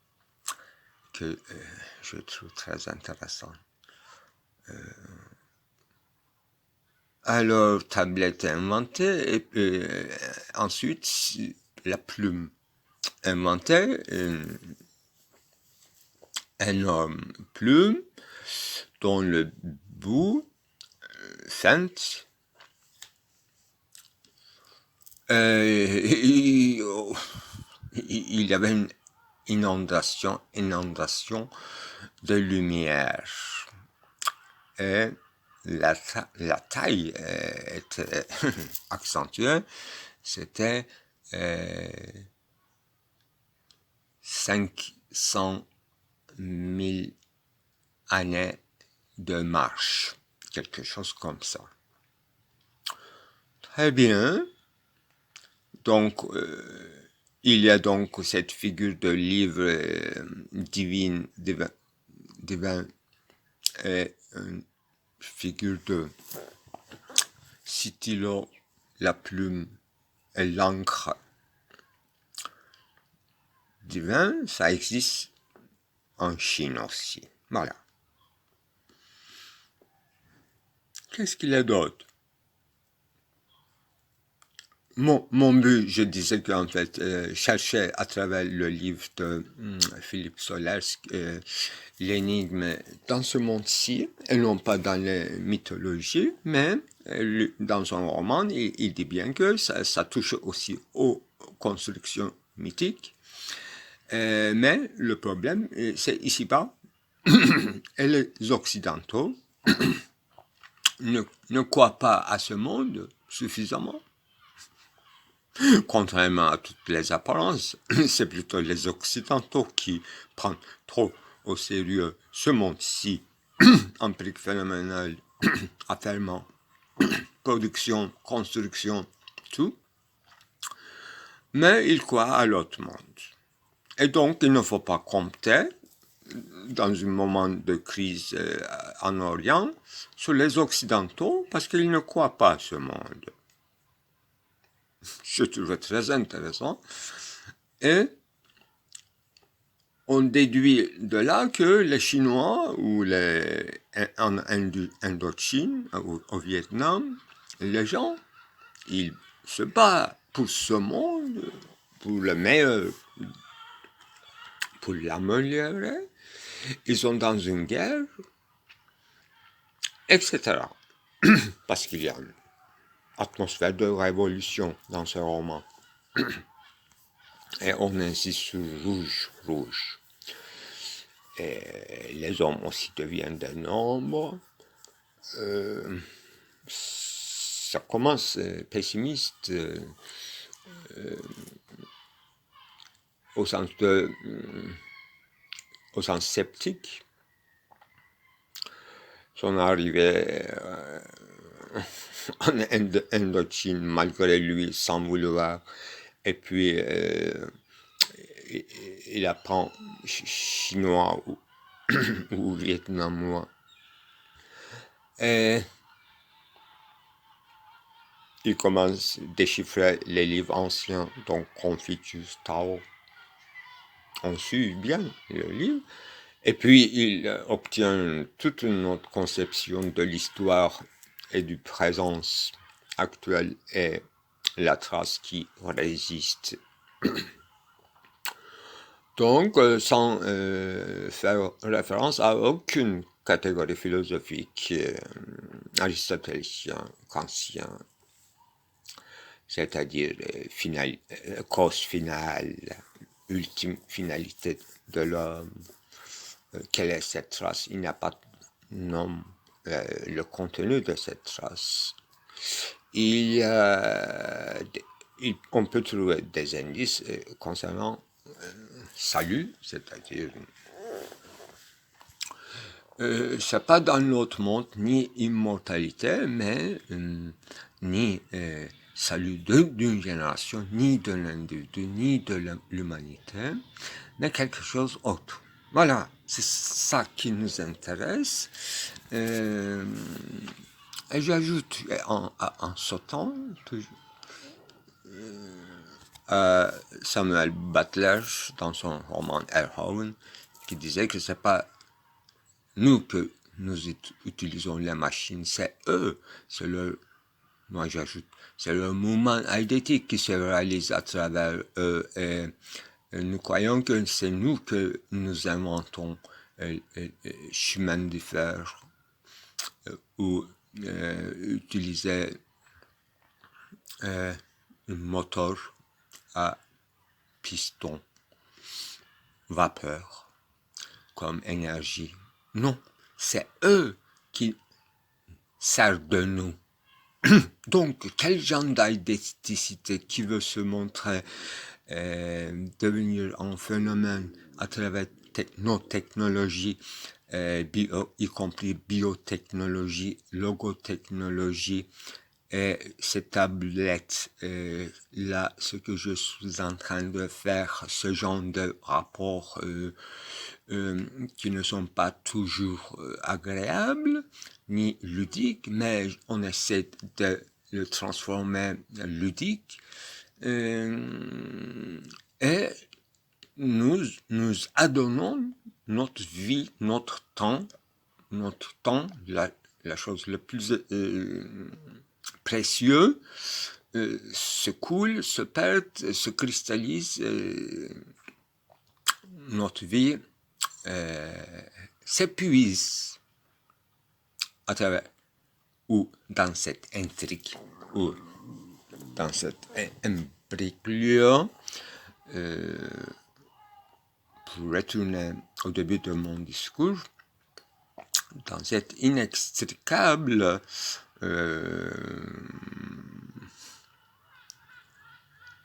que je trouve très intéressant. Alors, tablette inventée, et puis, ensuite, la plume inventée, une énorme plume dont le bout feinte. Il y avait une inondation de lumière. Et la taille était accentuée. C'était 500 000 années de marche, quelque chose comme ça. Très bien. Donc, il y a donc cette figure de livre divin et une figure de stylo, la plume et l'encre divin, ça existe en Chine aussi. Voilà. Qu'est-ce qu'il y a d'autre? Mon but, je disais qu'en fait, chercher à travers le livre de Philippe Sollers l'énigme dans ce monde-ci, et non pas dans les mythologies, mais dans son roman, il dit bien que ça touche aussi aux constructions mythiques. Mais le problème, c'est ici-bas, et les Occidentaux ne croient pas à ce monde suffisamment. Contrairement à toutes les apparences, c'est plutôt les Occidentaux qui prennent trop au sérieux ce monde-ci, empirique phénoménal, affairement, production, construction, tout. Mais ils croient à l'autre monde. Et donc, il ne faut pas compter, dans un moment de crise en Orient, sur les Occidentaux, parce qu'ils ne croient pas à ce monde. Je trouve très intéressant. Et on déduit de là que les Chinois ou en Indochine, au Vietnam, les gens, ils se battent pour ce monde, pour le meilleur, pour l'améliorer. Ils sont dans une guerre, etc. Parce qu'il y a une atmosphère de révolution dans ce roman. Et on insiste sur rouge. Et les hommes aussi deviennent des nombres. Ça commence pessimiste au sens sceptique. Son arrivée en Indochine, malgré lui, sans vouloir, et puis il apprend chinois ou vietnamois. Et il commence à déchiffrer les livres anciens, donc Confucius, Tao. On suit bien le livre. Et puis, il obtient toute une autre conception de l'histoire et du présence actuel et la trace qui résiste. Donc, sans faire référence à aucune catégorie philosophique aristotélicien, kantien, c'est-à-dire cause finale, ultime finalité de l'homme. Quelle est cette trace? Il n'y a pas de nom, le contenu de cette trace. On peut trouver des indices concernant salut, c'est-à-dire c'est pas dans l'autre monde, ni immortalité, mais ni salut d'une génération, ni de l'individu, ni de l'humanité, mais quelque chose d'autre. Voilà, c'est ça qui nous intéresse. Et j'ajoute en sautant, Samuel Butler, dans son roman Erhaven, qui disait que c'est pas nous que nous utilisons les machines, c'est eux, c'est leur, moi j'ajoute, c'est le mouvement eidétique qui se réalise à travers eux, et nous croyons que c'est nous que nous inventons chemin de fer, ou utiliser un moteur à piston, vapeur, comme énergie. Non, c'est eux qui servent de nous. Donc, quel genre d'idéticité qui veut se montrer devenir un phénomène à travers nos technologies, y compris biotechnologie, logotechnologie, et ces tablettes, là, ce que je suis en train de faire, ce genre de rapports qui ne sont pas toujours agréables, ni ludiques, mais on essaie de le transformer ludique. Et nous adonnons notre vie, notre temps, la chose le plus précieux, se coule, se perd, se cristallise, notre vie s'épuise à travers, ou dans cette intrigue, ou dans cette imbroglio. Pour retourner au début de mon discours, dans cette inextricable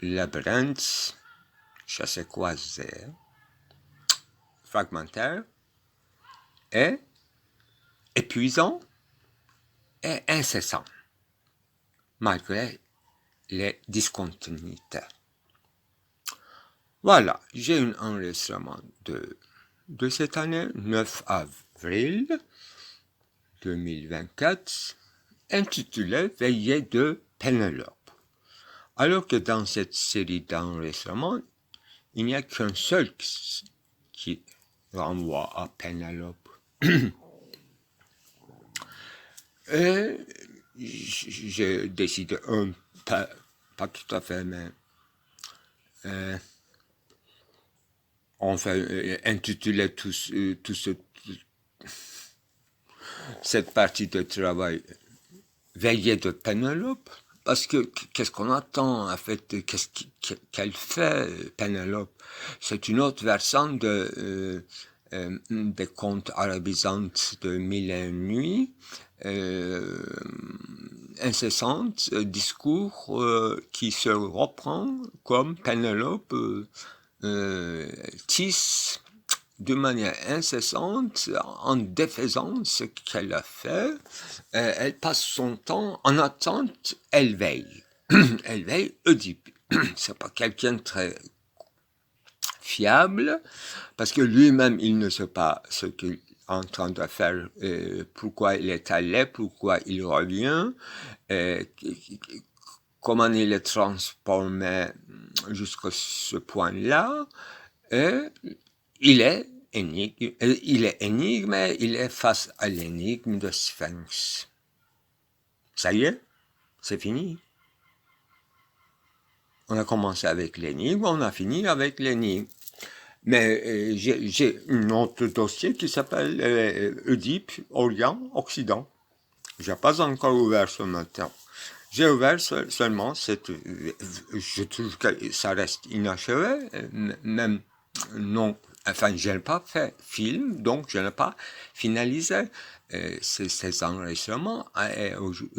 labyrinthe chassé-croisé, fragmentaire, et épuisant et incessant, malgré les discontinuités. Voilà, j'ai un enregistrement de cette année, 9 avril 2024, intitulé Veillée de Pénélope. Alors que dans cette série d'enregistrements, il n'y a qu'un seul qui renvoie à Pénélope. Et j'ai décidé, pas tout à fait, mais enfin, intituler cette partie de travail Veillée de Pénélope, parce que qu'est-ce qu'on attend, en fait, qu'elle fait, Pénélope? C'est une autre version des contes arabisantes de Mille et une nuits, incessante, discours qui se reprend comme Pénélope tisse de manière incessante en défaisant ce qu'elle a fait. Elle passe son temps en attente, elle veille. Elle veille Oedipe. C'est pas quelqu'un de très fiable, parce que lui-même, il ne sait pas ce qu'il est en train de faire, pourquoi il est allé, pourquoi il revient, comment il est transformé jusqu'à ce point-là, et il est énigme, il est face à l'énigme de Sphinx. Ça y est, c'est fini. On a commencé avec l'énigme, on a fini avec l'énigme. Mais j'ai un autre dossier qui s'appelle Oedipe, Orient, Occident. Je n'ai pas encore ouvert ce matin. J'ai ouvert seulement cette... Je trouve que ça reste inachevé, même non. Enfin, je n'ai pas fait film, donc je n'ai pas finalisé ces enregistrements. Et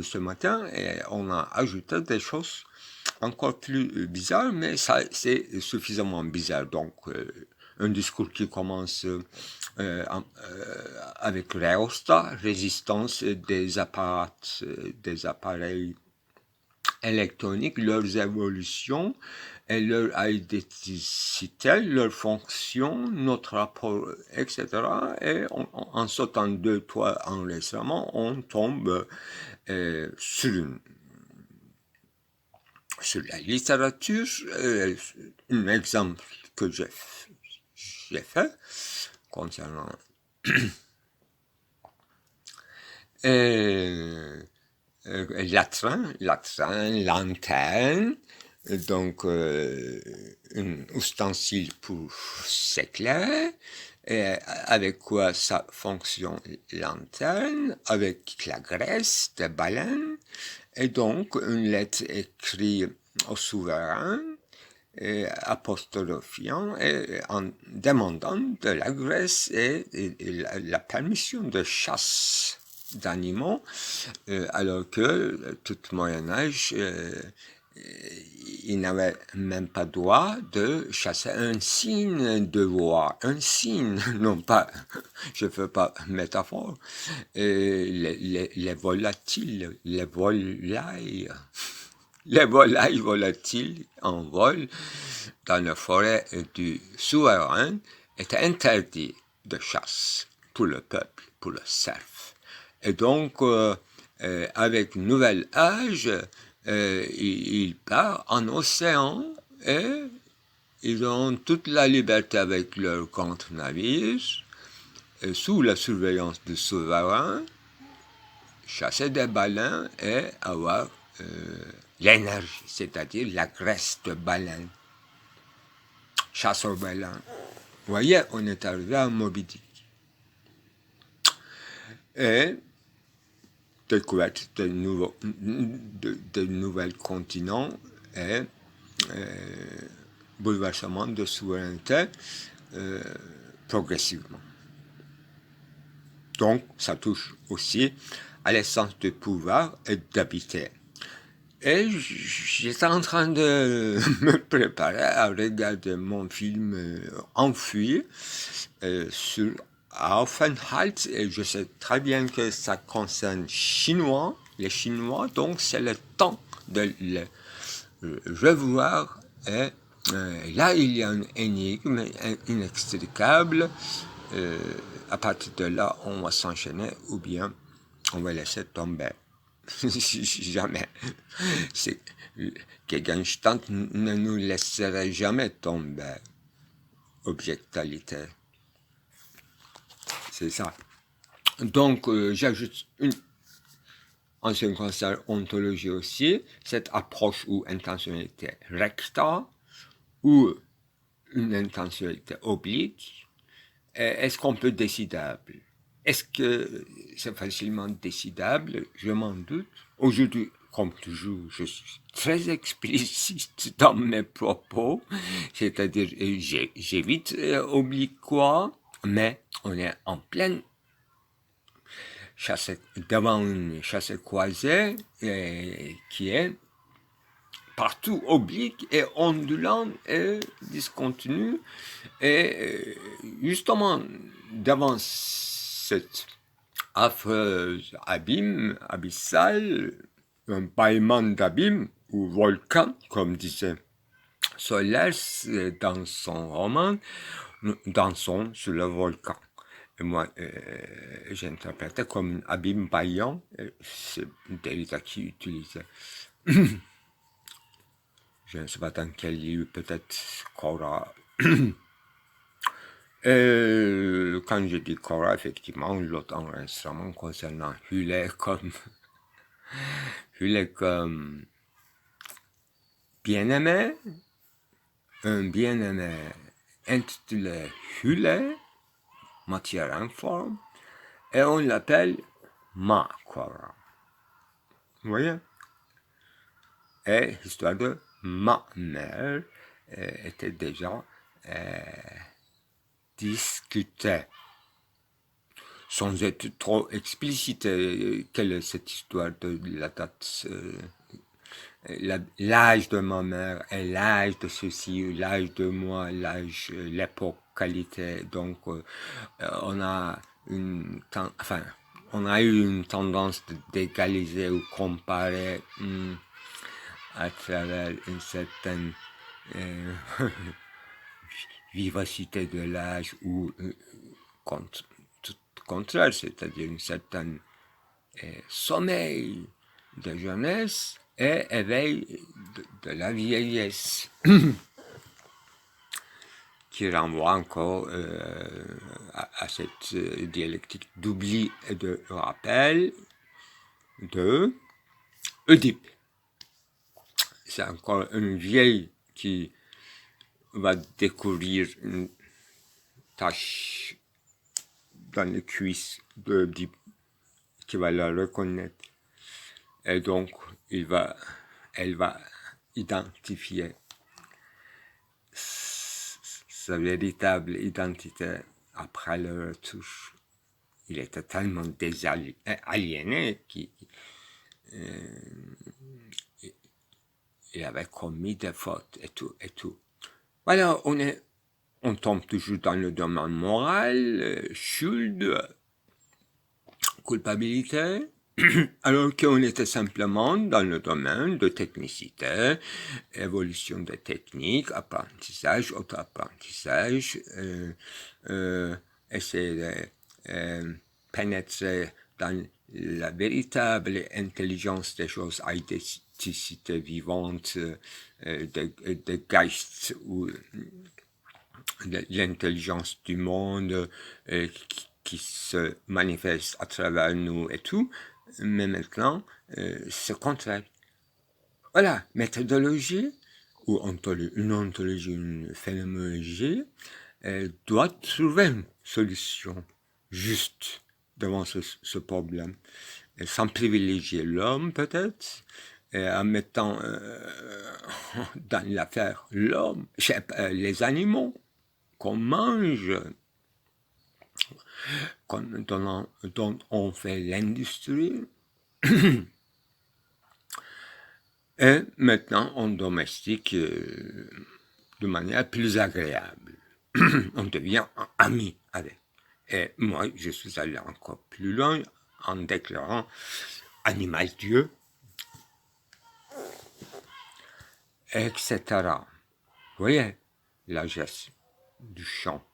ce matin, on a ajouté des choses encore plus bizarres, mais ça c'est suffisamment bizarre. Donc, un discours qui commence avec rhéostat, résistance des appareils électroniques, leurs évolutions et leur identité, leur fonction, notre rapport, etc. Et en sautant 2-3 enregistrements, on tombe sur la littérature. Un exemple que j'ai fait concernant latrin, lanterne, donc un ustensile pour s'éclairer, avec quoi ça fonctionne lanterne, avec la graisse de baleine, et donc une lettre écrite au souverain, apostrophiant et en demandant de la graisse et la permission de chasse d'animaux, alors que tout Moyen-Âge, il n'avait même pas droit de chasser un cygne de roi, un cygne, non pas, je ne fais pas métaphore, les volatiles, les volailles. Les volailles volatiles en vol dans la forêt du souverain étaient interdits de chasse pour le peuple, pour le serf. Et donc, avec nouvel âge, il part en océan et ils ont toute la liberté avec leurs contre-navires, sous la surveillance du souverain, chasser des baleines et avoir l'énergie, c'est-à-dire la graisse de baleine. Chasse aux baleines. Vous voyez, on est arrivé à Moby Dick. Et découverte de nouveaux continents et bouleversement de souveraineté progressivement. Donc, ça touche aussi à l'essence du pouvoir et d'habiter. Et j'étais en train de me préparer à regarder mon film Enfui sur Aufenthalt, et je sais très bien que ça concerne les Chinois, donc c'est le temps de le revoir. Et là, il y a une énigme inextricable. À partir de là, on va s'enchaîner ou bien on va laisser tomber. Jamais. Gegenstand ne nous laisserait jamais tomber. Objectalité. C'est ça. Donc, j'ajoute en ce qui concerne ontologie aussi, cette approche ou intentionnalité recta ou une intentionnalité oblique. Est-ce qu'on peut décidable? Est-ce que c'est facilement décidable? Je m'en doute. Aujourd'hui, comme toujours, je suis très explicite dans mes propos, c'est-à-dire j'évite obliquois, mais on est en pleine chasse, devant une chasse croisée qui est partout oblique et ondulant et discontinu, et justement devant cette affreuse abîme abyssal, un bâillement d'abîme ou volcan, comme disait Solers dans son roman Dansons sur le volcan. Et moi, j'interprétais comme un abîme bâillant, c'est Derrida qui utilisait. Je ne sais pas dans quel livre, peut-être Cora. Et quand je dis Cora, effectivement, l'autre enregistrement concernant Hülle comme bien-aimé, un bien-aimé intitulé Hülle, matière informe, et on l'appelle Ma Cora. Vous voyez? Et l'histoire de ma mère était déjà discutée. Sans être trop explicite, quelle est cette histoire de la date, l'âge de ma mère et l'âge de ceci, l'âge de moi, l'âge, l'époque qualité. Donc, on a on a eu une tendance d'égaliser ou comparer à travers une certaine vivacité de l'âge ou tout contraire, c'est-à-dire une certaine sommeil de jeunesse et éveil de la vieillesse, qui renvoie encore à cette dialectique d'oubli et de rappel de Oedipe. C'est encore une vieille qui va découvrir une tache dans les cuisses d'Oedipe, qui va la reconnaître. Et donc, elle va identifier sa véritable identité après le retour. Il était tellement aliéné qu'il avait commis des fautes et tout. Voilà, on tombe toujours dans le domaine moral, Schuld, culpabilité, alors qu'on était simplement dans le domaine de technicité, évolution des techniques, apprentissage, auto-apprentissage, essayer de pénétrer dans la véritable intelligence des choses, authenticité vivante, de Geist ou de l'intelligence du monde qui se manifeste à travers nous et tout, mais maintenant, c'est contraire. Voilà, méthodologie, ou une ontologie, une phénoménologie, doit trouver une solution juste devant ce problème, et sans privilégier l'homme peut-être, et en mettant dans l'affaire l'homme, les animaux qu'on mange, dont on fait l'industrie, et maintenant on domestique de manière plus agréable. On devient ami avec. Et moi, je suis allé encore plus loin en déclarant animal Dieu, etc. Vous voyez la geste du chant.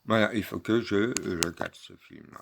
Voilà, il faut que je regarde ce film-là.